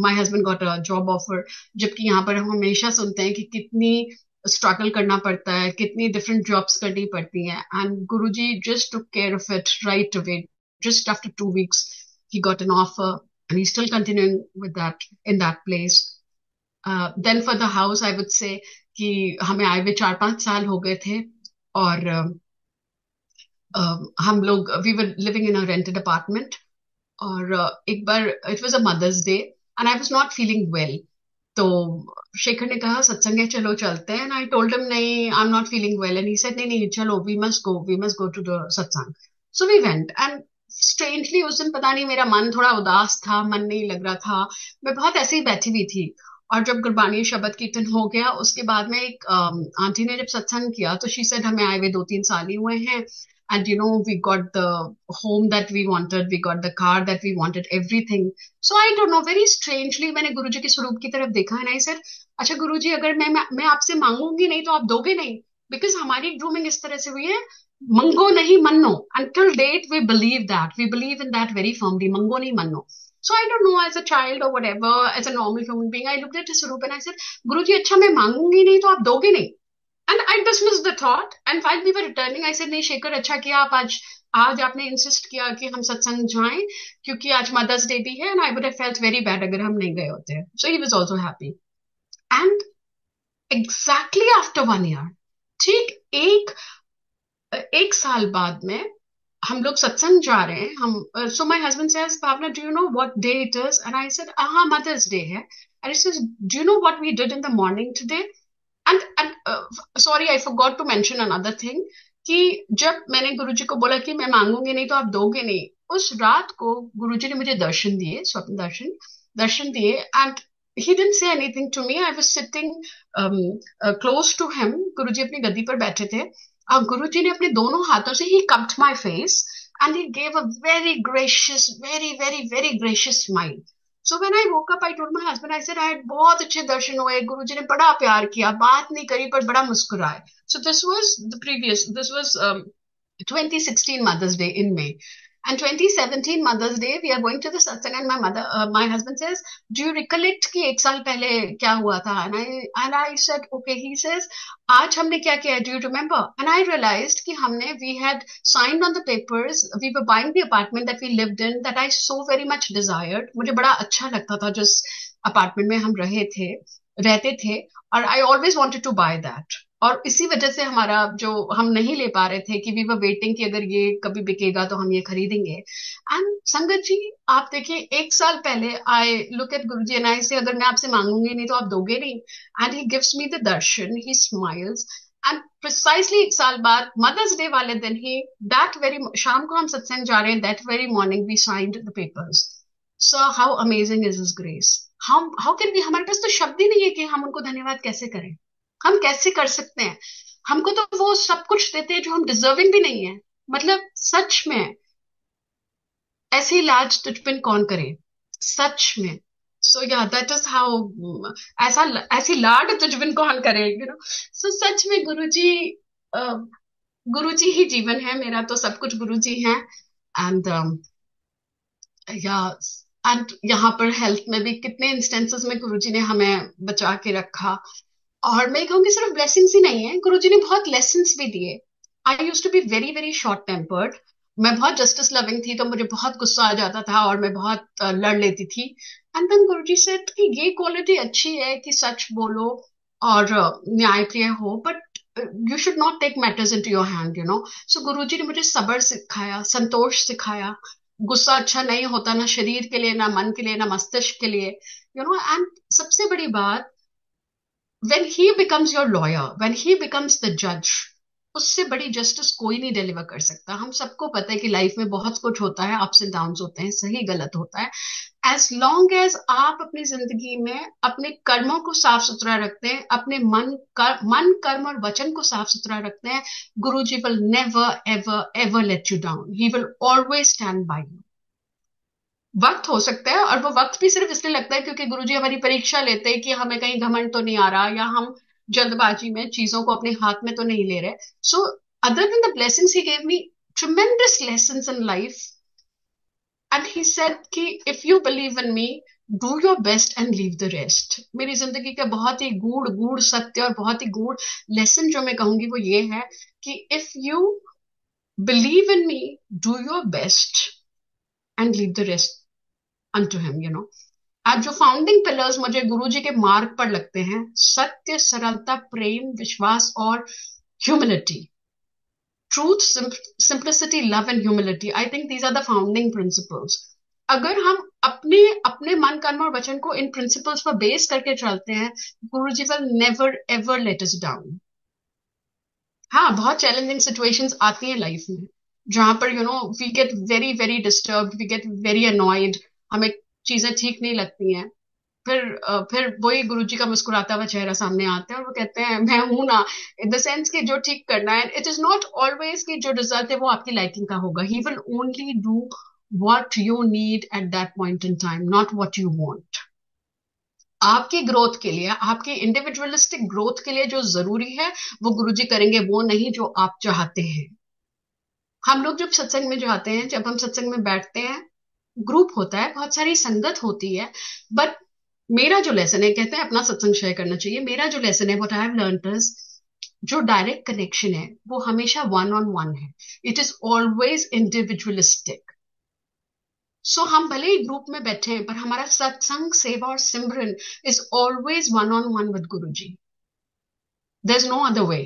my husband got a job offer, जबकि यहाँ पर हम हमेशा सुनते हैं कि कितनी स्ट्रगल करना पड़ता है, कितनी डिफरेंट जॉब्स करनी पड़ती हैं, and Guruji just took care of it right away. Just after 2 weeks he got an offer, and he's still continuing with that in that place. Then for the house I would say कि हमें आए हुए 4-5 साल हो गए थे, और हम लोग we were living in a rented apartment, और एक बार it was a mother's day and I was not feeling well, तो शेखर ने कहा सत्संग है चलो चलते हैं, एंड आई टोल्ड हिम नहीं I am not feeling well, and he said नहीं नहीं चलो we must go to the satsang. So we went, and strangely उस दिन पता नहीं मेरा मन थोड़ा उदास था, मन नहीं लग रहा था, मैं बहुत ऐसे ही बैठी हुई थी, और जब गुरबानी शबद कीर्तन हो गया उसके बाद में एक आंटी ने जब सत्संग किया तो शी सेड हमें आए हुए 2-3 साल ही हुए हैं, and we got the home that we wanted, we got the car that we wanted, everything. So I don't know, very strangely मैंने गुरुजी के स्वरूप की तरफ देखा, and I said अच्छा गुरुजी अगर मैं आपसे मांगूंगी नहीं तो आप दोगे नहीं, बिकॉज हमारी ग्रूमिंग इस तरह से हुई है, मंगो नहीं मन्नो, until date we believe in that very firmly, मंगो नहीं मन्नो. So I don't know, as a child or whatever, as a normal human being, I looked at his swarup and I said, Guruji, अच्छा मैं मांगूंगी नहीं तो आप दोगे नहीं. And I dismissed the thought. And while we were returning, I said, नहीं शेखर अच्छा किया आप आज आपने इंसिस्ट किया कि हम सत्संग जाएं, क्योंकि आज मदर्स डे भी है, and I would have felt very bad अगर हम नहीं गए होते. So he was also happy. And exactly after 1 year, ठीक एक साल बाद में हम लोग सत्संग जा रहे हैं, हम so my husband says Bhavna do you know what day it is, and I said हाँ मदर्स डे है, and he says do you know what we did in the morning today, and sorry I forgot to mention another thing कि जब मैंने गुरुजी को बोला कि मैं मांगूंगी नहीं तो आप दोगे नहीं, उस रात को गुरुजी ने मुझे दर्शन दिए, स्वप्न दर्शन दिए, and he didn't say anything to me. I was sitting close to him. गुरुजी अपनी गद्दी पर बैठे थे, और गुरुजी ने अपने दोनों हाथों से he cupped my face and he gave a very gracious, very gracious smile. So when I woke up, I told my husband, I said, I had बहुत अच्छे दर्शन हुए, गुरुजी ने बड़ा प्यार किया, बात नहीं करी पर बड़ा मुस्कुराए. So this was 2016 Mother's Day in May. And 2017 Mother's Day, we are going to the satsang, and my husband says, "Do you recollect कि एक साल पहले क्या हुआ था?" And I said, "Okay." He says, "आज हमने क्या किया? Do you remember?" And I realized कि we had signed on the papers. We were buying the apartment that we lived in, that I so very much desired. मुझे बड़ा अच्छा लगता था जिस अपार्टमेंट में हम रहते थे, और I always wanted to buy that. और इसी वजह से हमारा जो हम नहीं ले पा रहे थे कि वी वर वेटिंग कि अगर ये कभी बिकेगा तो हम ये खरीदेंगे. एंड संगत जी आप देखिए, एक साल पहले I look at Guruji and I से अगर मैं आपसे मांगूंगी नहीं तो आप दोगे नहीं, and he gives me the Darshan, he smiles, and precisely एक साल बाद मदर्स डे वाले दिन ही दैट वेरी शाम को हम सत्संग जा रहे हैं, that very morning we signed the papers. So how amazing is his grace. How can be, हमारे पास तो शब्द ही नहीं है कि हम उनको धन्यवाद कैसे करें, हम कैसे कर सकते हैं. हमको तो वो सब कुछ देते हैं जो हम डिजर्विंग भी नहीं है. मतलब सच में ऐसी लाज तुझ पे कौन करे, सच में. सो या दैट इज हाउ, ऐसी लाड तुझ बिन कौन करे, सो सच में गुरुजी ही जीवन है मेरा, तो सब कुछ गुरुजी है. एंड या एंड यहाँ पर हेल्थ में भी कितने इंस्टेंसेस में गुरुजी ने हमें बचा के रखा. और मैं कहूंगी सिर्फ ब्लेसिंग्स ही नहीं है, गुरुजी ने बहुत लेसन्स भी दिए. I use to be very short tempered. मैं बहुत जस्टिस लविंग थी, तो मुझे बहुत गुस्सा आ जाता था और मैं बहुत लड़ लेती थी. एंड देन गुरुजी सेड कि ये क्वालिटी अच्छी है कि सच बोलो और न्यायप्रिय हो, but you should not take matters into your hand, so Guruji ने मुझे सब्र सिखाया, संतोष सिखाया. गुस्सा अच्छा नहीं होता, ना शरीर के लिए, ना मन के लिए, ना मस्तिष्क के लिए, एंड सबसे बड़ी बात, when he becomes your lawyer, when he becomes the judge, उससे बड़ी जस्टिस कोई नहीं डिलीवर कर सकता। हम सबको पता है कि लाइफ में बहुत कुछ होता है, अप्स एंड डाउन्स होते हैं, सही गलत होता है। एज लॉन्ग एज आप अपनी जिंदगी में अपने कर्मों को साफ सुथरा रखते हैं, अपने मन कर्म और वचन को साफ सुथरा रखते हैं, Guruji will never ever ever let you down, he will always stand by you. वक्त हो सकता है, और वो वक्त भी सिर्फ इसलिए लगता है क्योंकि गुरुजी हमारी परीक्षा लेते हैं कि हमें कहीं घमंड तो नहीं आ रहा, या हम जल्दबाजी में चीजों को अपने हाथ में तो नहीं ले रहे। So other than the blessings he gave me tremendous lessons in life, and he said कि if you believe in me, do your best and leave the rest. मेरी जिंदगी का बहुत ही गूढ़ गूढ़ सत्य और बहुत ही गूढ़ लेसन जो मैं कहूंगी वो ये है कि if you believe in me, do your best and leave the rest unto him, you know। आज जो फाउंडिंग पिलर्स मुझे गुरुजी के मार्ग पर लगते हैं, सत्य, सरलता, प्रेम, विश्वास और humility, truth, simplicity, love and humility, I think these are the founding principles. अगर हम अपने अपने मन कर्म और वचन को इन प्रिंसिपल्स पर बेस करके चलते हैं, Guruji will never ever let us down. हाँ, बहुत चैलेंजिंग सिचुएशंस आती हैं लाइफ में, जहां पर you know we get very very disturbed, we get very annoyed, हमें चीजें ठीक नहीं लगती हैं। फिर वही गुरुजी का मुस्कुराता हुआ चेहरा सामने आता है और वो कहते हैं मैं हूं ना, इन द सेंस कि जो ठीक करना है, इट इज नॉट ऑलवेज कि जो रिजल्ट है वो आपकी लाइकिंग का होगा। He will only do what you need at that point in time, not what you want. आपकी ग्रोथ के लिए, आपकी इंडिविजुअलिस्टिक ग्रोथ के लिए जो जरूरी है वो गुरुजी करेंगे, वो नहीं जो आप चाहते हैं। हम लोग जब सत्संग में जाते हैं, जब हम सत्संग में बैठते हैं, ग्रुप होता है, बहुत सारी संगत होती है, बट मेरा जो लेसन है, कहते हैं अपना सत्संग शेयर करना चाहिए, मेरा जो लेसन है what I have learned is, जो डायरेक्ट कनेक्शन है वो हमेशा वन ऑन वन है, इट इज ऑलवेज इंडिविजुअलिस्टिक। सो हम भले ही ग्रुप में बैठे हैं, पर हमारा सत्संग, सेवा और सिमरन is always one on one with Guru ji. There is no other way.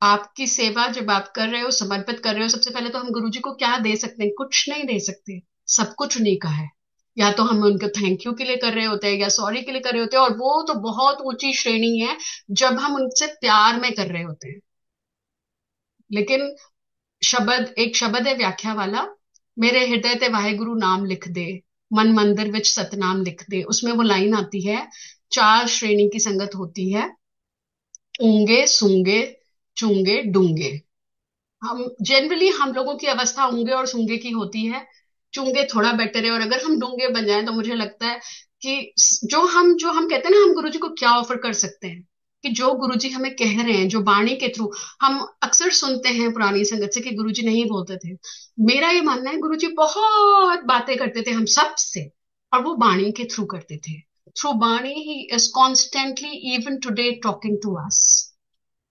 आपकी सेवा जब आप कर रहे हो, समर्पित कर रहे हो, सबसे पहले तो हम गुरु जी को क्या दे सकते हैं? कुछ नहीं दे सकते, सब कुछ उन्हीं का है। या तो हम उनको थैंक यू के लिए कर रहे होते हैं, या सॉरी के लिए कर रहे होते हैं, और वो तो बहुत ऊंची श्रेणी है जब हम उनसे प्यार में कर रहे होते हैं। लेकिन एक शब्द है व्याख्या वाला, मेरे हृदय ते वाहेगुरु नाम लिख दे, मन मंदिर विच सतनाम लिख दे। उसमें वो लाइन आती है, चार श्रेणी की संगत होती है, ऊंगे, सूंगे, चूंगे, डूंगे। हम जनरली हम लोगों की अवस्था ऊंगे और सूंगे की होती है। चूंगे थोड़ा बेटर है, और अगर हम डूंगे बन जाएं तो मुझे लगता है कि जो हम कहते हैं ना, हम गुरुजी को क्या ऑफर कर सकते हैं, कि जो गुरुजी हमें कह रहे हैं, जो वाणी के थ्रू हम अक्सर सुनते हैं पुरानी संगत से कि गुरुजी नहीं बोलते थे। मेरा ये मानना है गुरुजी बहुत बातें करते थे हम सब से, और वो वाणी के थ्रू करते थे। थ्रू वाणी he is constantly even today talking to us.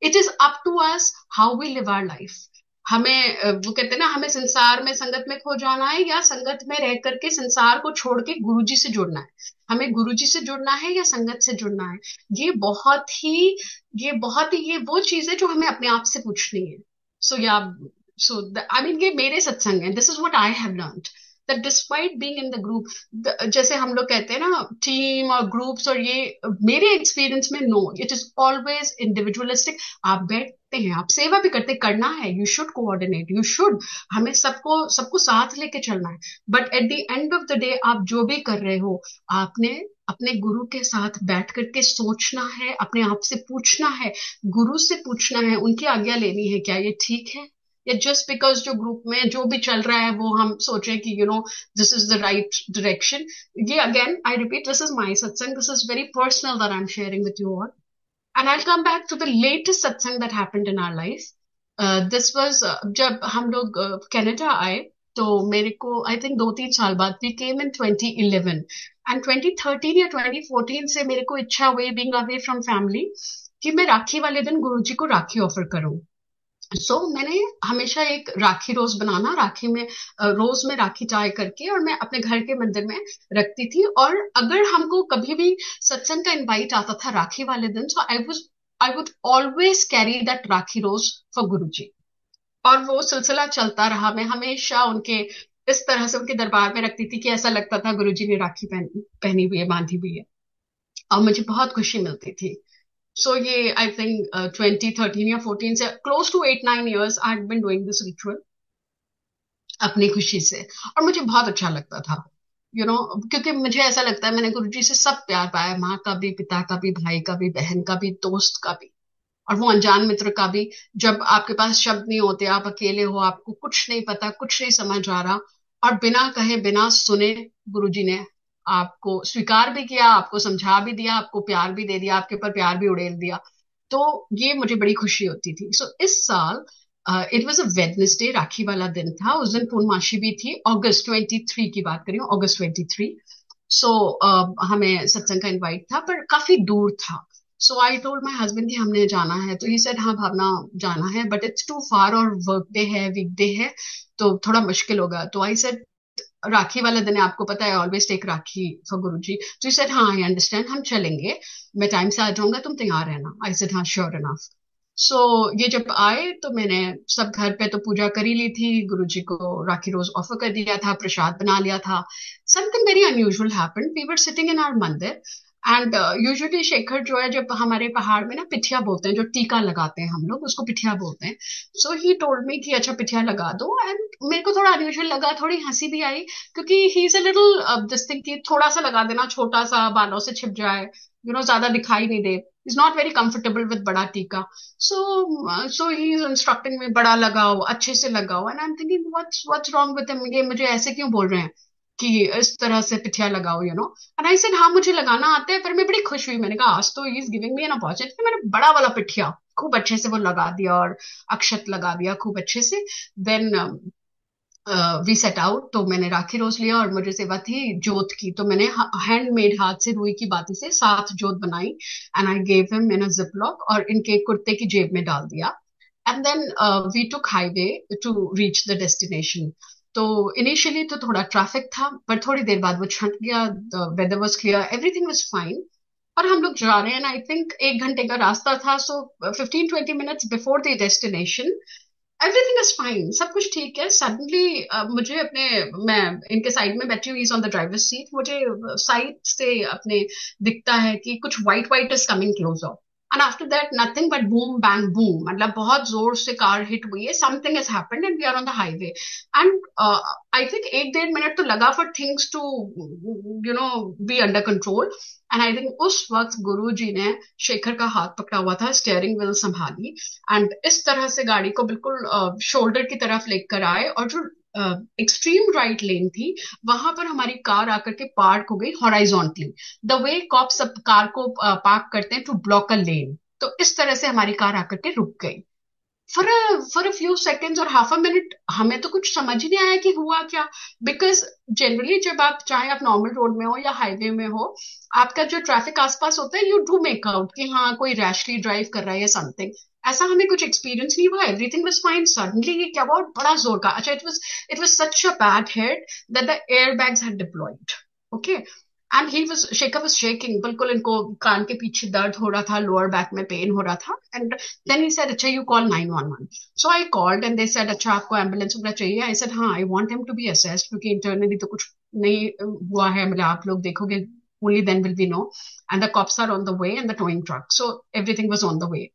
It is up to us how we live our life. हमें वो कहते हैं ना, हमें संसार में संगत में खो जाना है, या संगत में रह करके संसार को छोड़ के गुरुजी से जुड़ना है। हमें गुरुजी से जुड़ना है या संगत से जुड़ना है, ये बहुत ही ये वो चीज है जो हमें अपने आप से पूछनी है। सो या सो आई मीन ये मेरे सत्संग है, this is what I have learned, that despite being in the group, जैसे हम लोग कहते हैं ना टीम और ग्रुप्स, और ये मेरे एक्सपीरियंस में no, it is always individualistic. आप बैठते हैं, आप सेवा भी करते, करना है, you should coordinate, you should, हमें सबको सबको साथ लेके चलना है। But at the end of the day आप जो भी कर रहे हो, आपने अपने गुरु के साथ बैठ करके सोचना है, अपने आप से पूछना है, गुरु से पूछना है, उनकी आज्ञा लेनी है, क्या ये ठीक है? या जस्ट बिकॉज जो ग्रुप में जो भी चल रहा है वो हम सोचें कि you know this is the right direction. ये again I repeat, this is my satsang, this is very personal that I am sharing with you all. And I come back to the latest satsang that happened in our life. This was जब हम लोग Canada आए, तो मेरे को I think 2-3 साल बाद, we came in 2011, and 2013 या 2014 से मेरे को इच्छा हुई, बीइंग अवे फ्रॉम फैमिली, कि मैं राखी वाले दिन गुरुजी को राखी ऑफर करूं। मैंने हमेशा एक राखी रोज बनाना, राखी में रोज में राखी टाई करके, और मैं अपने घर के मंदिर में रखती थी। और अगर हमको कभी भी सत्संग का इनवाइट आता था राखी वाले दिन, so I would always carry that rakhi रोज फॉर गुरुजी। और वो सिलसिला चलता रहा, मैं हमेशा उनके इस तरह से उनके दरबार में रखती थी कि ऐसा लगता था गुरुजी ने राखी पहनी हुई है, बांधी हुई है, और मुझे बहुत खुशी मिलती थी। सो ये आई थिंक 2013 या 14 से close to 8-9 years I had been doing this ritual अपनी खुशी से। और मुझे बहुत अच्छा लगता था, क्योंकि मुझे ऐसा लगता है मैंने गुरुजी से सब प्यार पाया, माँ का भी, पिता का भी, भाई का भी, बहन का भी, दोस्त का भी, और वो अनजान मित्र का भी। जब आपके पास शब्द नहीं होते, आप अकेले हो, आपको कुछ नहीं पता, कुछ नहीं समझ आ रहा, और बिना कहे बिना सुने गुरुजी ने आपको स्वीकार भी किया, आपको समझा भी दिया, आपको प्यार भी दे दिया, आपके ऊपर प्यार भी उड़ेल दिया। तो ये मुझे बड़ी खुशी होती थी। सो इस साल इट वॉज अ वेडनेसडे, राखी वाला दिन था, उस दिन पूर्णमासी भी थी, August 23 की बात करी हूँ, August 23। सो हमें सत्संग का इनवाइट था, पर काफी दूर था। सो आई टोल्ड माई हस्बैंड कि हमने जाना है, तो ही सेड हाँ भावना, जाना है, बट इट्स टू फार, और वर्क डे है, वीकडे है, तो थोड़ा मुश्किल होगा। तो आई सेड राखी वाला दिन है, आपको पता है, ऑलवेज टेक राखी फॉर गुरुजी। तो ही सेड हाँ आई अंडरस्टैंड, हम चलेंगे, मैं टाइम से आ जाऊंगा, तुम तैयार रहना। आई सेड हाँ श्योर इनफ। सो ये जब आए तो मैंने सब घर पे तो पूजा कर ही ली थी, गुरुजी को राखी रोज ऑफर कर दिया था, प्रसाद बना लिया था। Something very unusual happened, we were sitting in our mandir, and usually Shekhar जो है, जब हमारे पहाड़ में ना पिठिया बोलते हैं, जो टीका लगाते हैं हम लोग, उसको पिठिया बोलते हैं। सो ही टोल्ड मी कि अच्छा पिठिया लगा दो, एंड मेरे को थोड़ा अनयूजुअल लगा, थोड़ी हंसी भी आई, क्योंकि he is a little this thing कि थोड़ा सा लगा देना, छोटा सा, बालों से छिप जाए, ज्यादा दिखाई नहीं दे, is not very comfortable with बड़ा टीका। सो ही इज इंस्ट्रक्टिंग में, बड़ा लगाओ, अच्छे से लगाओ, and I am thinking what's wrong with him, ये मुझे ऐसे क्यों बोल रहे हैं कि इस तरह से पिठिया लगाओ, एंड आई सेड हाँ मुझे लगाना आता है। पर मैं बड़ी खुश हुई, मैंने कहा आज तो he is giving me an opportunity, मैंने बड़ा वाला पिठिया खूब अच्छे से वो लगा दिया, और अक्षत लगा दिया खूब अच्छे से। देन वी सेट आउट, तो मैंने राखी रोज लिया, और मुझे सेवा थी जोत की, तो मैंने हैंडमेड, हाथ से रुई की बाती से 7 जोत बनाई, and I gave him in a ziplock, और इनके कुर्ते की जेब में डाल दिया। And then we took highway to reach the destination. तो इनिशियली तो थोड़ा ट्रैफिक था, पर थोड़ी देर बाद वो छंट गया, the weather was clear, everything was fine. और हम लोग जा रहे हैं, आई थिंक 1 घंटे का रास्ता था, सो 15-20 minutes before the destination everything is fine, सब कुछ ठीक है। सडनली मुझे अपने, मैं इनके साइड में बैठी हुई ऑन द ड्राइवर सीट, मुझे साइड से अपने दिखता है कि कुछ white white is coming closer, and after that nothing but boom bang boom, मतलब बहुत जोर से कार हिट हुई है, something has happened, and we are on the highway. And I think 1-1.5 minute तो लगा for things to be under control. And I think उस वक्त गुरु जी ने शेखर का हाथ पकड़ा हुआ था, स्टेयरिंग व्हील संभाली, एंड इस तरह से गाड़ी को बिल्कुल शोल्डर की तरफ लेकर आए, और जो एक्सट्रीम राइट लेन थी, वहां पर हमारी कार आकर के पार्क हो गई हॉराइजॉन्टली, द वे कॉप्स अब कार को पार्क करते हैं टू ब्लॉक अ लेन। तो इस तरह से हमारी कार आकर के रुक गई फॉर अ फ्यू सेकेंड्स और हाफ अ मिनट, हमें तो कुछ समझ ही नहीं आया कि हुआ क्या। बिकॉज जनरली जब आप, चाहे आप नॉर्मल रोड में हो या हाईवे में हो, आपका जो ट्रैफिक आसपास होता है, यू डू मेक आउट कि हाँ कोई रैशली ड्राइव कर रहा है या समथिंग। ऐसा हमें कुछ एक्सपीरियंस नहीं हुआ, एवरीथिंग वाज फाइन। सडनली ये क्या, बहुत बड़ा जोर का, अच्छा, it was such a bad hit that the airbags had deployed. Okay, and he was, Shekhar was shaking, बिल्कुल इनको कान के पीछे दर्द हो रहा था, लोअर बैक में पेन हो रहा था। एंड देन ही सेड अच्छा you call 911। So I called and they said अच्छा आपको एम्बुलेंस वगैरह चाहिए। आई सेड हाँ, I want him to be assessed, क्योंकि इंटरनली तो कुछ नहीं हुआ है, मतलब आप लोग देखोगे, only then will we know. And the cops are on the way, and the towing truck, so everything was on the way.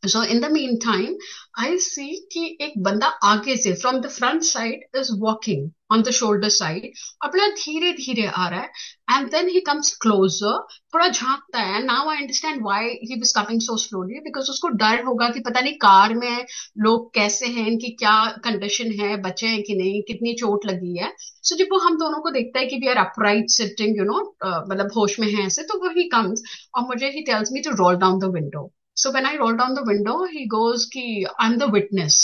So in the meantime, I see कि एक बंदा आगे से from the front side is walking on the shoulder side, और बड़ा धीरे धीरे आ रहा है, and then he comes closer, थोड़ा झांकता है। Now I understand why he was coming so slowly, because उसको डर होगा कि पता नहीं कार में लोग कैसे हैं, इनकी क्या कंडीशन है, बचे हैं कि नहीं, कितनी चोट लगी है। So जब वो हम दोनों को देखता है कि we are upright sitting, मतलब होश में है ऐसे, तो वो he comes, और मुझे he tells me to roll down the window. So when I roll down the window, he goes ki, I'm the witness.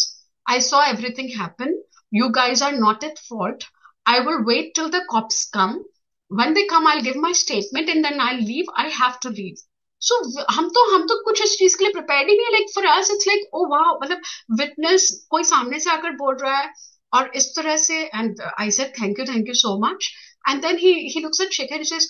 I saw everything happen. You guys are not at fault. I will wait till the cops come. When they come, I'll give my statement and then I'll leave. I have to leave. So हम तो कुछ इस चीज के लिए prepared ही नहीं है। Like for us it's like oh वाह, मतलब विटनेस कोई सामने से आकर बोल रहा है और इस तरह से। And I said thank you so much. And then he looks at Shekhar, he says,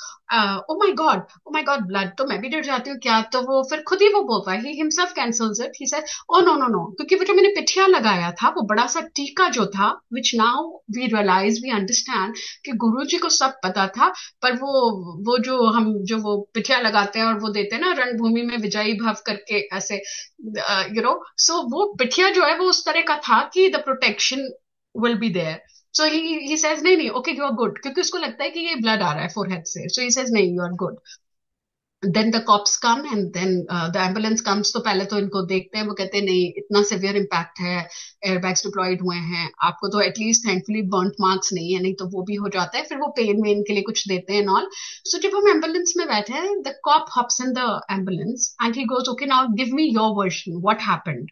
oh my god blood, तो मैं भी डर जाती हूँ क्या, तो वो फिर खुद ही वो बोलता है, he himself cancels it, he said, oh no no no, क्योंकि वो जो मैंने पिठिया लगाया था, वो बड़ा सा टीका जो था, which now we realize, we understand कि गुरुजी को सब पता था, पर वो जो वो पिठिया लगाते हैं और वो देते हैं ना रणभूमि में विजयी भव करके ऐसे, सो वो पिठिया जो है वो उस तरह का था कि the protection will be there. So he says नहीं नहीं, ओके यू आर गुड, क्योंकि उसको लगता है कि ये ब्लड आ रहा है फोरहेड से, सो ही सेज नहीं, you are good. Then the cops come and then the ambulance comes, तो पहले तो इनको देखते हैं, वो कहते हैं नहीं इतना सिवियर इम्पैक्ट है, एयरबैग्स डिप्लॉयड हुए हैं, आपको तो एटलीस्ट थैंकफुली बर्न्ट मार्क्स नहीं है, नहीं तो वो भी हो जाता है, फिर वो पेन वेन के लिए कुछ देते हैं ऑल. सो जब हम एम्बुलेंस में बैठे हैं, the cop hops in the ambulance and he goes, okay now give me your version, what happened.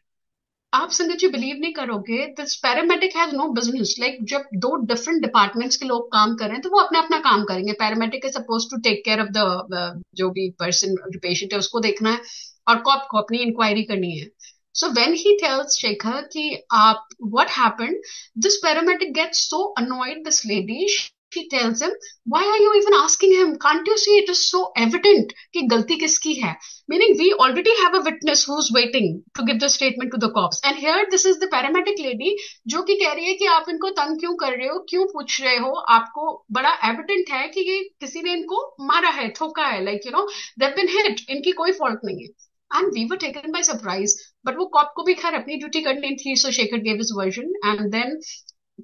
आप संगत जी बिलीव नहीं करोगे, this paramedic has no business, like जब दो डिफरेंट डिपार्टमेंट्स के लोग काम कर रहे हैं तो वो अपना अपना काम करेंगे. Paramedic is suppose to take care of the जो भी पर्सन, जो पेशेंट है उसको देखना है, और कॉप को अपनी इंक्वायरी करनी है. So when he tells Shekhar कि आप what happened, this paramedic gets so annoyed, this lady, she tells him, why are you even asking him, can't you see it is so evident कि गलती किसकी है, meaning we already have a witness who's waiting to give the statement to the cops, and here this is the paramedic lady जो कि कह रही है कि आप इनको तंग क्यों कर रहे हो, क्यों पूछ रहे हो, आपको बड़ा एविडेंट है कि ये किसी ने इनको मारा है, ठोका है, लाइक they've been hit, इनकी कोई फॉल्ट नहीं है. And we were taken by surprise, but वो कॉप को भी खैर अपनी ड्यूटी करनी थी, so Shekhar gave his version. And then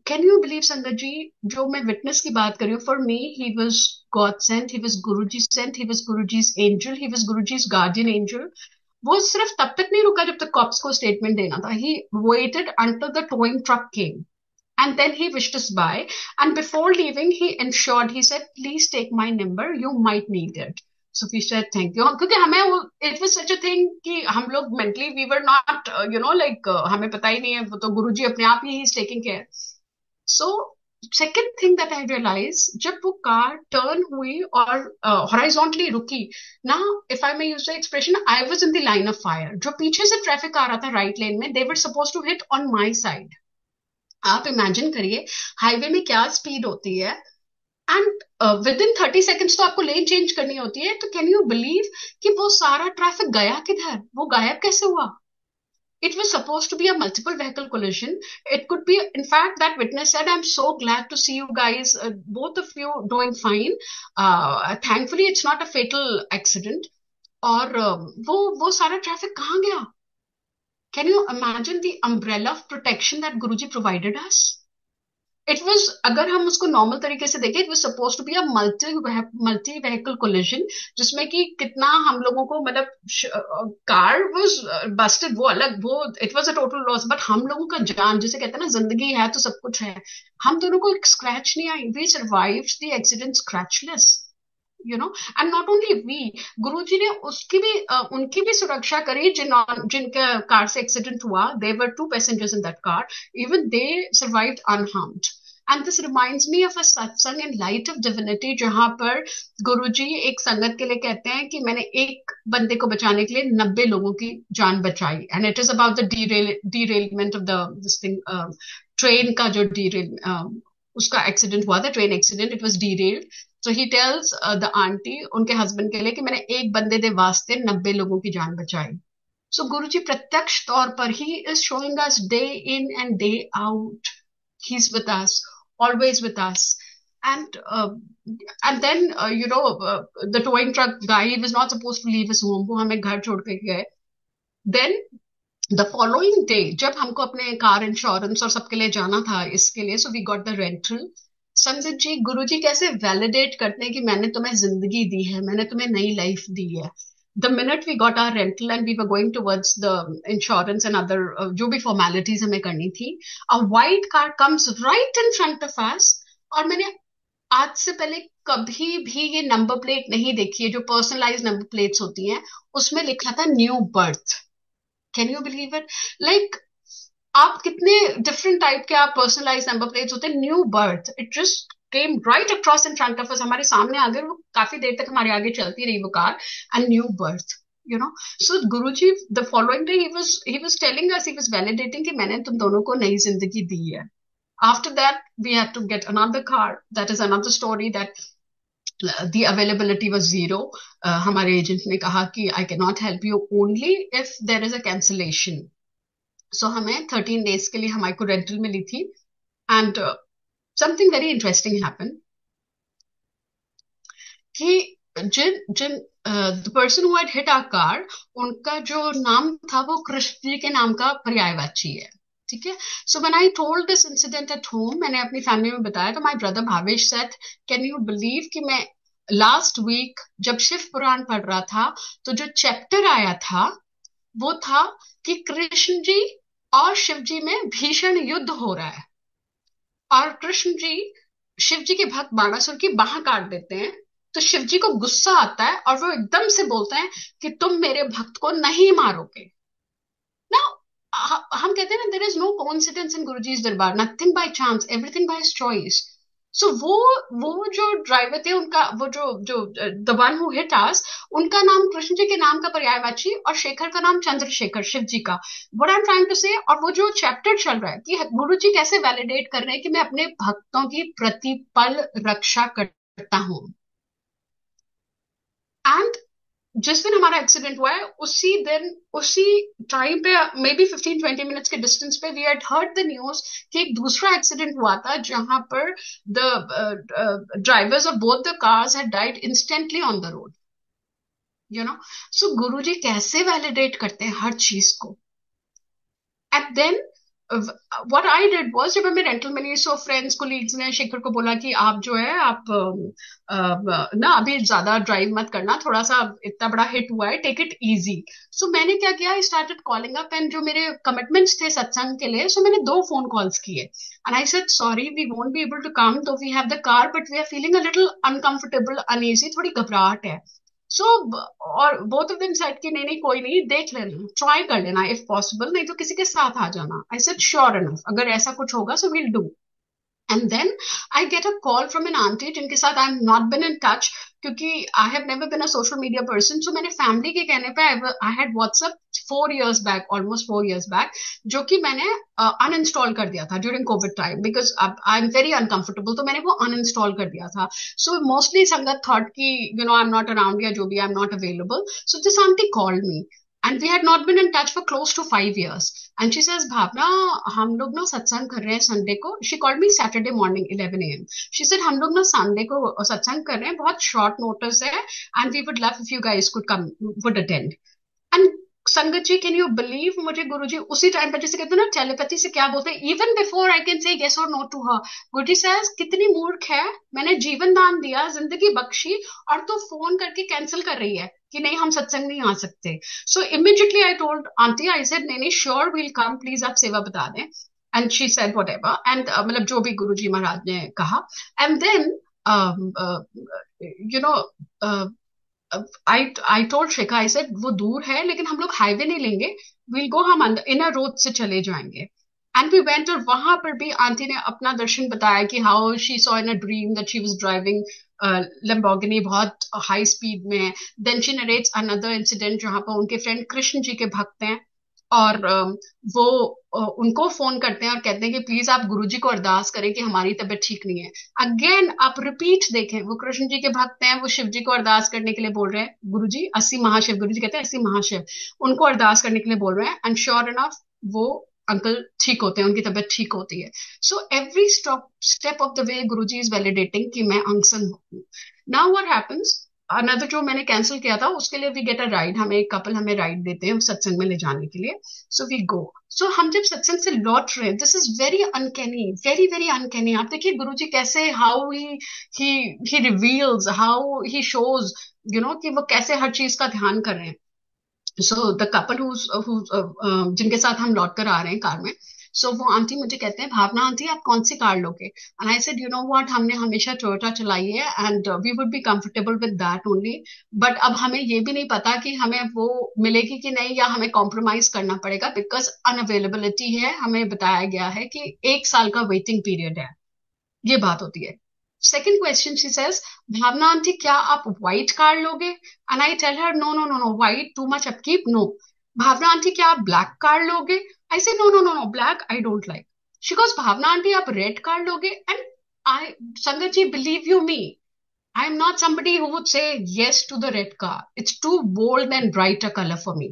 can you believe संगत जी, जो मैं विटनेस की बात कर रही हूँ, for me he was god sent, he was Guruji sent, he was Guruji's angel, he was Guruji's guardian angel. वो सिर्फ तब तक नहीं रुका जब तक कॉप्स को स्टेटमेंट देना था, he waited until the towing truck came and then he wished us bye, and before leaving he ensured, he said, please take my number, you might need it. So we said thank you, क्योंकि हमें वो it was such a thing कि हम लोग mentally we were not like हमें पता ही नहीं है, वो तो गुरुजी अपने आप ही is taking care. So second thing that I realize, जब वो कार टर्न हुई और हॉराइजॉन्टली रुकी ना, if I may use the expression, I was in the line of fire. जो पीछे से ट्रैफिक आ रहा था राइट लेन में, they were suppose to hit on my side. आप इमेजिन करिए हाईवे में क्या स्पीड होती है, एंड विद इन 30 seconds तो आपको लेन चेंज करनी होती है. तो कैन यू बिलीव कि वो सारा ट्रैफिक गया किधर, वो गायब कैसे हुआ. It was supposed to be a multiple vehicle collision. It could be, in fact, that witness said, I'm so glad to see you guys, both of you doing fine. Thankfully, it's not a fatal accident. और वो सारा traffic कहाँ गया. Can you imagine the umbrella of protection that Guruji provided us? It was, अगर हम उसको normal तरीके से देखें, it was suppose to be a multi vehicle collision, जिसमें कि कितना हम लोगों को, मतलब कार वॉज बस्टेड, वो अलग, वो it was a total loss, but हम लोगों का जान, जैसे कहते हैं ना जिंदगी है तो सब कुछ है, हम दोनों को एक स्क्रैच नहीं आई. We survived the accident scratchless, and not only we, Guruji ने उनकी भी सुरक्षा करी जिनका कार से एक्सीडेंट हुआ. There were 2 passengers in that car, even they survived unharmed. And this reminds me of a satsang in Light of Divinity, जहां पर गुरुजी एक संगत के लिए कहते हैं कि मैंने एक बंदे को बचाने के लिए 90 लोगों की जान बचाई. And it is about the derailment of this thing, train का जो उसका एक्सीडेंट हुआ था, train accident, it was derailed. So he tells the auntie, उनके हस्बैंड के लिए, कि मैंने एक बंदे दे वास्ते 90 लोगों की जान बचाई. So गुरुजी प्रत्यक्ष तौर पर he is showing us day in and day out. He's with us, always with us. And then the towing truck guy, he was not supposed to leave his home. वो हमें घर छोड़ के गए. Then the following day, जब हमको अपने car insurance और सबके लिए जाना था इसके लिए, so we got the rental. संगत जी, गुरुजी कैसे वैलिडेट करते हैं कि मैंने तुम्हें जिंदगी दी है, मैंने तुम्हें नई लाइफ दी है. The minute we got our rental and we were going towards the insurance and other जो भी फॉर्मेलिटीज हमें करनी थी, a white car comes right in front of us. और मैंने आज से पहले कभी भी ये नंबर प्लेट नहीं देखी है, जो पर्सनलाइज नंबर प्लेट्स होती हैं, उसमें लिखा था new birth. Can you believe it. Like आप कितने डिफरेंट टाइप के आप पर्सनलाइज नंबर प्लेट्स होते हैं. New birth, it just came right across in front of अस, हमारे सामने आ गए. वो काफी देर तक हमारे आगे चलती रही वो car. And new birth, so Guruji the following day he was telling us, he was validating कि मैंने तुम दोनों को नई जिंदगी दी है. After that, we had to get another car. That is another story, that the availability was zero. हमारे agent ने कहा कि I cannot help you only if there is a cancellation. So हमें 13 days के लिए हमारे को रेंटल मिली थी. And something very interesting happened कि जिन जिन the person who had hit our car, उनका जो नाम था वो कृष्ण जी के नाम का पर्यायवाची है. ठीक है. So when I told this incident at home, मैंने अपनी फैमिली में बताया, तो my brother Bhavesh said, can you believe कि मैं लास्ट वीक जब शिव पुराण पढ़ रहा था, तो जो चैप्टर आया था वो था कि कृष्ण जी और शिव जी में भीषण युद्ध हो रहा है, और कृष्ण जी शिव जी के भक्त बाणासुर की बाह काट देते हैं. तो शिव जी को गुस्सा आता है और वो एकदम से बोलते हैं कि तुम मेरे भक्त को नहीं मारोगे ना. हम कहते हैं ना, there is no coincidence in Guruji's दरबार, nothing by chance, everything by choice. So वो जो ड्राइवर थे, उनका वो जो जो the one who hit us, उनका नाम कृष्ण जी के नाम का पर्यायवाची, और शेखर का नाम चंद्रशेखर, शिव जी का. What I am trying to say, और वो जो चैप्टर चल रहा है कि गुरु जी कैसे वैलिडेट कर रहे हैं कि मैं अपने भक्तों की प्रतिपल रक्षा करता हूं. एंड जिस दिन हमारा एक्सीडेंट हुआ है, उसी दिन उसी टाइम पे, मे बी 15-20 मिनट्स के डिस्टेंस पे, we had heard the news कि एक दूसरा एक्सीडेंट हुआ था जहां पर the drivers of both the cars had died instantly on the road. You know, so Guruji कैसे वैलिडेट करते हैं हर चीज को. And then what I did was, जब हमें रेंटल मिली, सो फ्रेंड्स कोलीग्स ने शेखर को बोला कि आप जो है, आप ना अभी ज्यादा ड्राइव मत करना, थोड़ा सा इतना बड़ा हिट हुआ है, टेक इट इजी. सो मैंने क्या किया, I started calling up, and जो मेरे कमिटमेंट्स थे सत्संग के लिए, सो मैंने 2 फोन कॉल्स किए. And I said, sorry we won't be able to come, तो we have the car but we are feeling a little uncomfortable, uneasy, थोड़ी घबराहट है. सो और बोथ ऑफ देम सेड कि नहीं नहीं कोई नहीं, देख लेना, ट्राई कर लेना इफ पॉसिबल, नहीं तो किसी के साथ आ जाना. आई सेड श्योर इनफ, अगर ऐसा कुछ होगा so will do. And then I get a call from an aunty जिनके साथ I am not been in touch, क्योंकि I have never been a social media person. So मैंने family के कहने पे I had WhatsApp 4 years back, almost 4 years back, जो कि मैंने अनइंस्टॉल कर दिया था during Covid time, because I am very uncomfortable, तो मैंने वो अनइंस्टॉल कर दिया था. सो मोस्टली संगत थॉट कि you know I am not around, या जो भी, आई am not available. So this aunty called me and we had not been in touch for close to 5 years. And she says, भावना, हम लोग ना सत्संग कर रहे हैं संडे को. She called me Saturday morning 11 a.m. She said, हम लोग ना संडे को सत्संग कर रहे हैं, बहुत short notice है, and we would love if you guys could come, would attend. And संगत जी, कैन यू बिलीव, मुझे गुरुजी उसी टाइम पर, जैसे कहते हैं ना टेलीपैथी से क्या बोलते हैं, even before I can say yes और no to her, Guruji says, कितनी मूर्ख है, मैंने जीवन दान दिया, जिंदगी बख्शी, और तू फोन करके कैंसिल कर रही है कि नहीं हम सत्संग नहीं आ सकते. सो immediately I told aunty, I said नहीं नहीं श्योर वील कम, प्लीज आप सेवा बता दें. And she said whatever, and मतलब जो भी गुरुजी महाराज ने कहा. And then you know, I told Shikha, I said वो दूर है लेकिन हम लोग हाईवे नहीं लेंगे, विल गो, हम इनर रोड से चले जाएंगे. एंड वी वेंट, और वहां पर भी आंटी ने अपना दर्शन बताया कि how she saw in a dream that she was driving Lamborghini बहुत हाई स्पीड में. Then she narrates another incident जहां पर उनके फ्रेंड कृष्ण जी के भक्त हैं, और वो उनको फोन करते हैं और कहते हैं कि प्लीज आप गुरुजी को अरदास करें कि हमारी तबीयत ठीक नहीं है. अगेन आप रिपीट देखें, वो कृष्ण जी के भक्त हैं, वो शिव जी को अरदास करने के लिए बोल रहे हैं, गुरुजी 80 महाशिव, गुरुजी कहते हैं 80 महाशिव, उनको अरदास करने के लिए बोल रहे हैं. एंड श्योर इनफ वो अंकल ठीक होते हैं, उनकी तबीयत ठीक होती है. So every step of the way Guruji is validating कि मैं अंगसन हूँ. नाउ व्हाट हैपेंस, अनदर जो मैंने कैंसिल किया था उसके लिए वी गेट अ राइड, हमें एक कपल हमें राइड देते हैं सत्संग में ले जाने के लिए. So we go. सो हम जब सत्संग से लौट रहे हैं, this is very uncanny, very very uncanny. आप देखिए गुरुजी कैसे, how he reveals, how he shows, you know, कि वो कैसे हर चीज का ध्यान कर रहे हैं. सो द कपल जिनके साथ हम लौट कर आ रहे हैं कार में, सो वो आंटी मुझे कहते हैं, भावना आंटी आप कौन सी कार लोगे. And I said, you know what, हमने हमेशा टोयोटा चलाई है and we would be comfortable with that only, but अब हमें ये भी नहीं पता कि हमें वो मिलेगी कि नहीं, या हमें कॉम्प्रोमाइज करना पड़ेगा, बिकॉज अनअवेलेबिलिटी है. हमें बताया गया है कि 1 साल का वेटिंग पीरियड है, ये बात होती है. Second question, she says, Bhavna aunty क्या आप व्हाइट कार लोगे. And I tell her, no no no no, white too much upkeep, no. Bhavna aunty क्या आप ब्लैक कार लोगे. I say no no no no, black I don't like. She goes, Bhavna aunty आप red car लोगे? And I, Sangat ji, believe you me, I'm not somebody who would say yes to the red car. It's too bold and bright a color for me.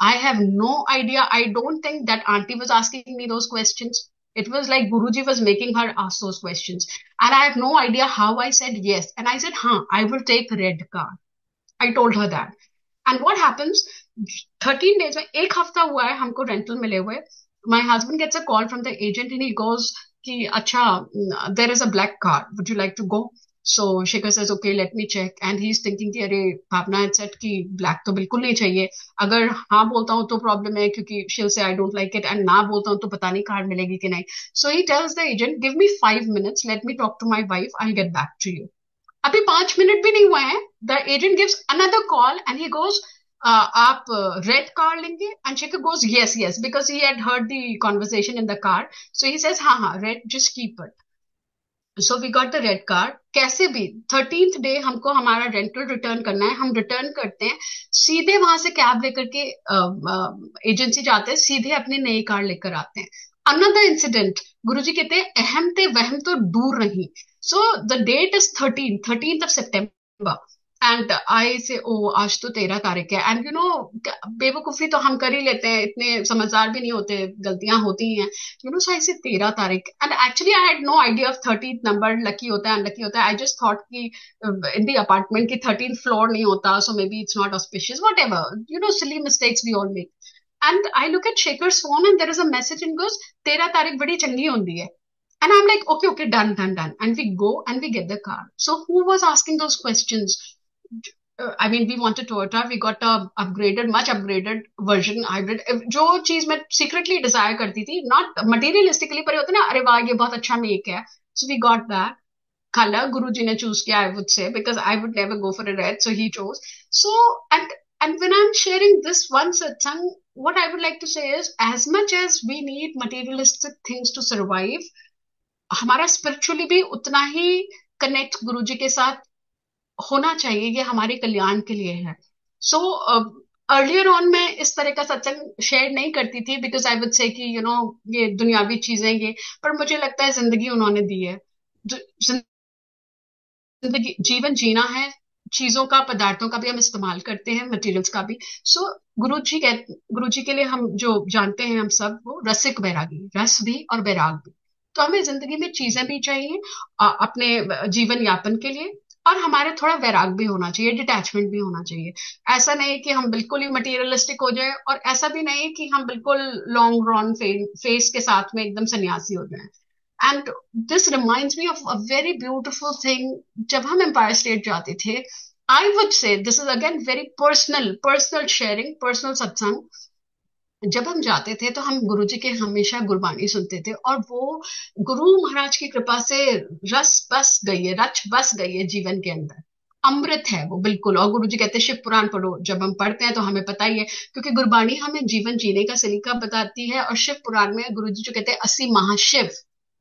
I have no idea. I don't think that auntie was asking me those questions. It was like Guruji was making her ask those questions. And I have no idea how I said yes. And I said, huh, I will take red car. I told her that. And what happens, 13 days में एक हफ्ता हुआ है हमको rental मिले हुए. My husband gets a call from the agent and he goes कि अच्छा, there is a black car, would you like to go? So Shikhar says, okay, let me check. And he's thinking कि अरे, भावना had said कि black तो बिल्कुल नहीं चाहिए. अगर हाँ बोलता हूँ तो प्रॉब्लम है, क्योंकि she'll say I don't like it, and ना बोलता हूँ तो पता नहीं कार मिलेगी कि नहीं. So he tells the agent, give me 5 minutes, let me talk to my wife, I'll get back to you. अभी 5 मिनट भी नहीं हुए हैं. The agent gives another call and he goes, आप रेड कार लेंगे? And Shekhar goes, yes yes, because he had heard the conversation in the car. So he says, हाँ हाँ, red, just keep it. So we got the red car. कैसे भी 13th day हमको हमारा rental return करना है. हम रिटर्न करते हैं, सीधे वहां से कैब लेकर के एजेंसी जाते हैं, सीधे अपनी नई कार लेकर आते हैं. अनदर इंसिडेंट, गुरुजी कहते हैं अहम ते वहम तो दूर नहीं. So the date is 13th of सितंबर. एंड आई से, ओ आज तो 13 तारीख है. एंड बेवकूफी तो हम कर ही लेते हैं, इतने समझदार भी नहीं होते, गलतियां होती ही हैं. सो आई से 13 तारीख. And actually I had no idea of 13th number. Lucky होता है, अनलकी होता है. आई जस्ट थॉट कि इन दी अपार्टमेंट की 13th फ्लोर नहीं होता, so maybe it's not auspicious, whatever, silly mistakes we all make. And I look at Shaker's phone and there is a message and goes, 13 तारीख बड़ी चंगी होती है. And I'm like, okay, okay, done, done, done. And we go and we get the car. So who was asking those questions? I mean, we wanted Toyota. We got a upgraded, much upgraded version, hybrid. जो चीज मैं secretly desire करती थी, not materialistically, पर ये होता है ना, अरे वाह ये बहुत अच्छा make है. So we got that. Color Guruji ने choose किया, I would say, because I would never go for a red, so he chose. So and when I'm sharing this one satsang, what I would like to say is, as much as we need materialistic things to survive, हमारा spiritually भी उतना ही connect गुरुजी के साथ होना चाहिए. ये हमारे कल्याण के लिए है. सो अर्लियर ऑन मैं इस तरह का सत्संग शेयर नहीं करती थी, बिकॉज आई वुड से कि ये दुनियावी चीजें ये, पर मुझे लगता है जिंदगी उन्होंने दी है. जिंदगी, जीवन जीना है, चीजों का, पदार्थों का भी हम इस्तेमाल करते हैं, मटेरियल्स का भी. सो गुरु जी के लिए हम जो जानते हैं हम सब, वो रसिक बैरागी, रस भी और बैराग भी. तो हमें जिंदगी में चीजें भी चाहिए अपने जीवन यापन के लिए, और हमारे थोड़ा वैराग भी होना चाहिए, डिटैचमेंट भी होना चाहिए. ऐसा नहीं कि हम बिल्कुल ही मटेरियलिस्टिक हो जाए, और ऐसा भी नहीं कि हम बिल्कुल लॉन्ग रन फेस के साथ में एकदम सन्यासी हो जाए. And this reminds me of a very beautiful thing. जब हम एम्पायर स्टेट जाते थे, आई वुड से, this is again very personal sharing, personal सत्संग. जब हम जाते थे तो हम गुरुजी के हमेशा गुरबानी सुनते थे, और वो गुरु महाराज की कृपा से रस बस गई है, रच बस गई है जीवन के अंदर. अमृत है वो बिल्कुल. और गुरुजी कहते हैं शिव पुराण पढ़ो. जब हम पढ़ते हैं तो हमें पता ही है, क्योंकि गुरबानी हमें जीवन जीने का सलीका बताती है. और शिव पुराण में गुरुजी जो कहते हैं 80 महाशिव,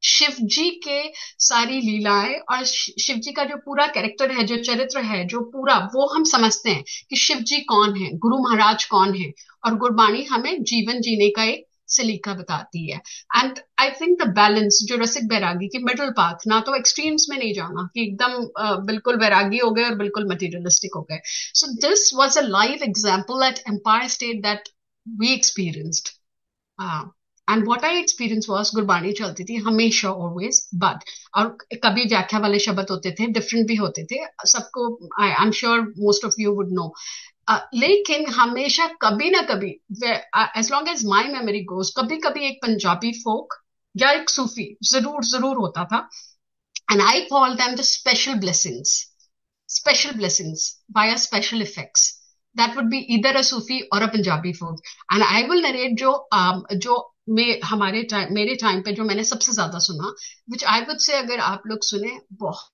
शिव जी के सारी लीलाएं, और शिव जी का जो पूरा कैरेक्टर है, जो चरित्र है, जो पूरा, वो हम समझते हैं कि शिव जी कौन है, गुरु महाराज कौन है. और गुरबाणी हमें जीवन जीने का एक सलीका बताती है. And I think the balance, जो रसिक बैरागी की मिडल पाथ, ना तो एक्सट्रीम्स में नहीं जाना कि एकदम बिल्कुल बैरागी हो गए और बिल्कुल मटेरियलिस्टिक हो गए. So this was a live example at Empire State that we experienced. And what I experience was, Gurbani चलती थी हमेशा, ऑलवेज, बट, और कभी व्याख्या वाले शब्द होते थे, डिफरेंट भी होते थे सबको. I am sure most of you would know. लेकिन हमेशा कभी ना कभी, as long as my memory goes, कभी कभी एक पंजाबी फोक या एक सूफी जरूर जरूर होता था. And I call them the special blessings via special effects. That would be either a Sufi or a Punjabi folk. And I will narrate जो मेरे टाइम पे जो मैंने सबसे ज्यादा सुना, which I would say अगर आप लोग सुने, बहुत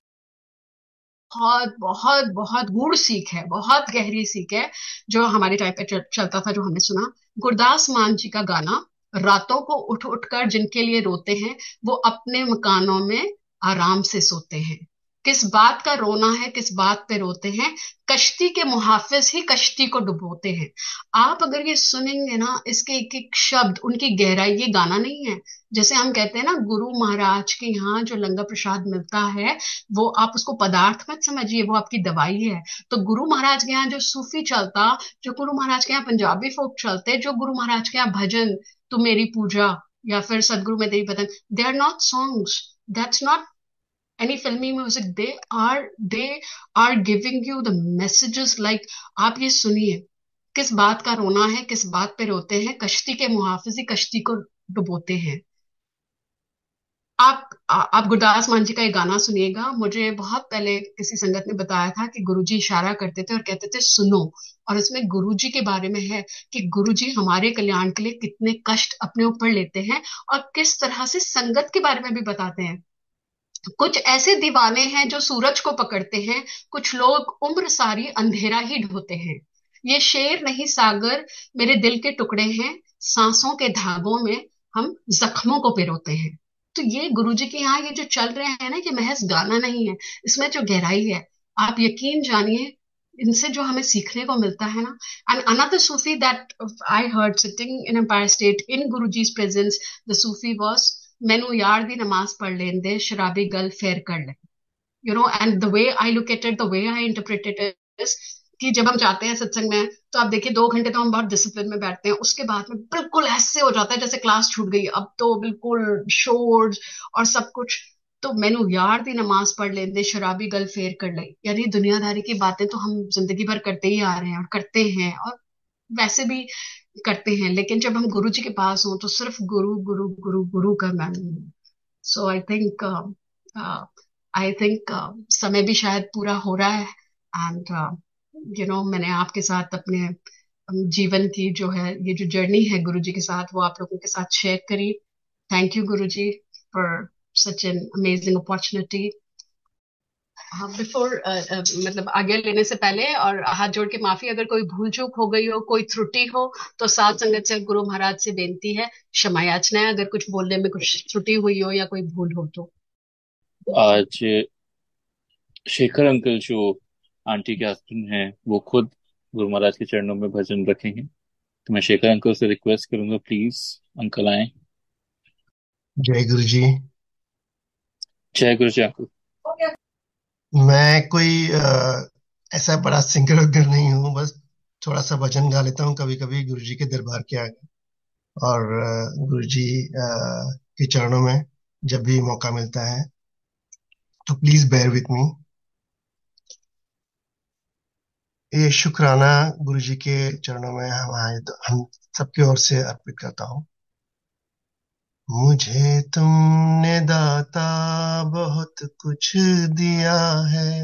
बहुत बहुत गूढ़ सीख है, बहुत गहरी सीख है, जो हमारे टाइम पे चलता था, जो हमने सुना. गुरदास मान जी का गाना, रातों को उठ उठ कर जिनके लिए रोते हैं, वो अपने मकानों में आराम से सोते हैं. किस बात का रोना है, किस बात पे रोते हैं, कश्ती के मुहाफिज ही कश्ती को डुबोते हैं। आप अगर ये सुनेंगे ना, इसके एक एक शब्द, उनकी गहराई, ये गाना नहीं है। जैसे हम कहते हैं ना, गुरु महाराज के यहाँ जो लंगर प्रसाद मिलता है, वो आप उसको पदार्थ मत समझिए, वो आपकी दवाई है। तो गुरु महाराज के यहाँ जो सूफी चलता, जो गुरु महाराज के यहाँ पंजाबी फोक चलते, जो गुरु महाराज के यहाँ भजन, तू मेरी पूजा, या फिर सदगुरु में तेरी बदन, they are not songs, that's not any filmy music. They are giving you the messages like, आप ये सुनिए, किस बात का रोना है, किस बात पे रोते हैं, कश्ती के मुहाफिज ही कश्ती को डुबोते हैं। आप गुरदास मान जी का एक गाना सुनिएगा। मुझे बहुत पहले किसी संगत ने बताया था कि गुरुजी इशारा करते थे और कहते थे सुनो, और इसमें गुरुजी के बारे में है कि गुरुजी हमारे कल्याण के लिए कितने कष्ट अपने ऊपर लेते हैं, और किस तरह से संगत के बारे में भी बताते हैं। कुछ ऐसे दीवाने हैं जो सूरज को पकड़ते हैं, कुछ लोग उम्र सारी अंधेरा ही ढोते हैं। ये शेर नहीं सागर, मेरे दिल के टुकड़े हैं, सांसों के धागों में हम जख्मों को पिरोते हैं। तो ये गुरुजी के यहाँ ये जो चल रहे हैं ना, ये महज गाना नहीं है, इसमें जो गहराई है, आप यकीन जानिए, इनसे जो हमें सीखने को मिलता है ना। And another Sufi that I heard sitting in Empire State in Guruji's presence, the Sufi was, मैनू यार दी नमाज पढ़ लें दे, शराबी गल फेर कर ले। And the way I look at it, the way I interpret it is कि जब हम जाते हैं सत्संग में, तो आप देखिए 2 घंटे तो हम बहुत डिसिप्लिन में बैठते हैं, उसके बाद में बिल्कुल ऐसे हो जाता है जैसे क्लास छूट गई, अब तो बिल्कुल शोर और सब कुछ। तो मैनू यार दी नमाज पढ़ लें दे, शराबी गल फेर कर ले, यानी दुनियादारी की बातें तो हम जिंदगी भर करते ही आ रहे हैं और करते हैं, और वैसे भी करते हैं, लेकिन जब हम गुरु जी के पास हों तो सिर्फ गुरु गुरु गुरु गुरु का नाम। सो आई थिंक समय भी शायद पूरा हो रहा है, एंड मैंने आपके साथ अपने जीवन की जो है, ये जो जर्नी है गुरु जी के साथ, वो आप लोगों के साथ शेयर करी। Thank you Guru ji for such an amazing opportunity. हाँ, बिफोर मतलब आगे लेने से पहले और हाथ जोड़ के माफी, अगर कोई भूल चूक हो गई हो, कोई त्रुटि हो, तो साथ संगत से गुरु महाराज से बेनती है, क्षमा याचना है, अगर कुछ बोलने में कुछ त्रुटि हुई हो या कोई भूल हो तो। आज शेखर अंकल जो आंटी के हस्बैंड हैं वो खुद गुरु महाराज के चरणों में भजन रखेंगे, तो मैं शेखर अंकल से रिक्वेस्ट करूंगा प्लीज अंकल आए। जय गुरु जी। जय गुरु जी अंकल। मैं कोई ऐसा बड़ा सिंगर उगर नहीं हूँ, बस थोड़ा सा भजन गा लेता हूँ कभी कभी गुरु जी के दरबार के आगे, और गुरु जी के चरणों में जब भी मौका मिलता है, तो प्लीज बेयर विथ मी। ये शुक्राना गुरु जी के चरणों में हम सबकी ओर से अर्पित करता हूँ। मुझे तुमने दाता बहुत कुछ दिया है,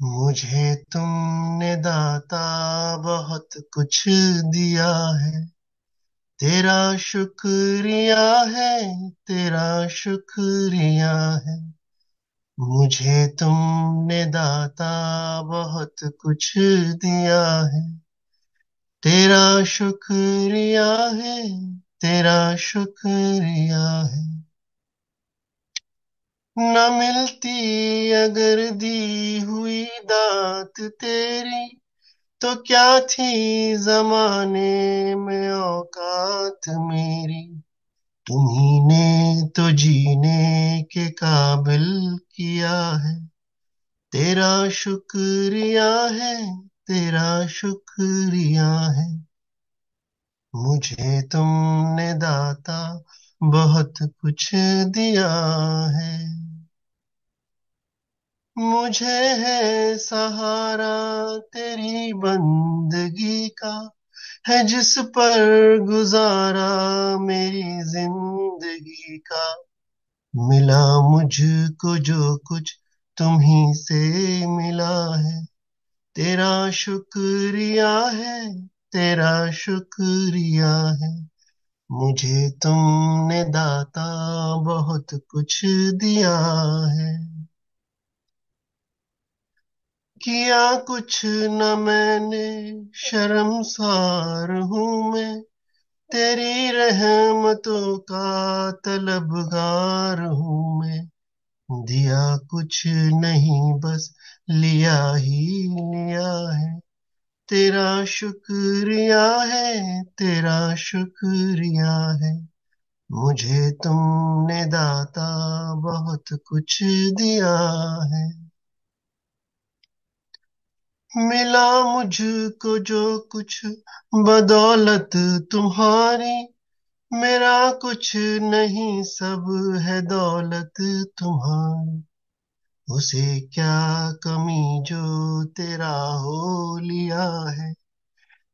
मुझे तुमने दाता बहुत कुछ दिया है, तेरा शुक्रिया है, तेरा शुक्रिया है। मुझे तुमने दाता बहुत कुछ दिया है, तेरा शुक्रिया है, तेरा शुक्रिया है। न मिलती अगर दी हुई दात तेरी, तो क्या थी जमाने में औकात मेरी। तुम्ही ने तो जीने के काबिल किया है, तेरा शुक्रिया है, तेरा शुक्रिया है। मुझे तुमने दाता बहुत कुछ दिया है, मुझे है सहारा तेरी बंदगी का, है जिस पर गुजारा मेरी जिंदगी का। मिला मुझको जो कुछ तुम्ही से मिला है, तेरा शुक्रिया है, तेरा शुक्रिया है। मुझे तुमने दाता बहुत कुछ दिया है। किया कुछ न मैंने, शर्मसार हूँ मैं, तेरी रहमतों का तलबगार हूँ मैं। दिया कुछ नहीं बस लिया ही लिया है। तेरा शुक्रिया है, तेरा शुक्रिया है। मुझे तुमने दाता बहुत कुछ दिया है। मिला मुझको जो कुछ बदौलत तुम्हारी, मेरा कुछ नहीं सब है दौलत तुम्हारी। उसे क्या कमी जो तेरा हो लिया है।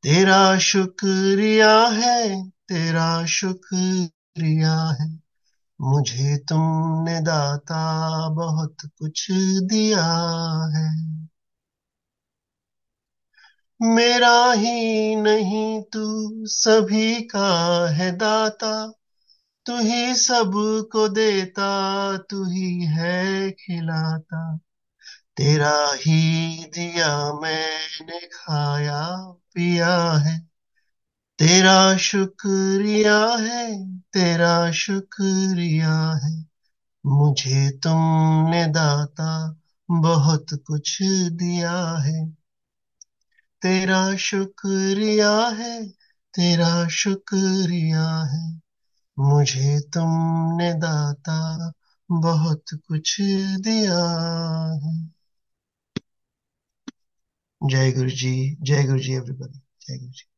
तेरा शुक्रिया है, तेरा शुक्रिया है। मुझे तुमने दाता बहुत कुछ दिया है। मेरा ही नहीं तू सभी का है दाता। तू ही सबको देता, तू ही है खिलाता। तेरा ही दिया मैंने खाया पिया है। तेरा शुक्रिया है, तेरा शुक्रिया है। मुझे तुमने दाता बहुत कुछ दिया है। तेरा शुक्रिया है, तेरा शुक्रिया है। मुझे तुमने दाता बहुत कुछ दिया है। जय गुरु जी, जय गुरु जी एवरीबॉडी, जय गुरु जी।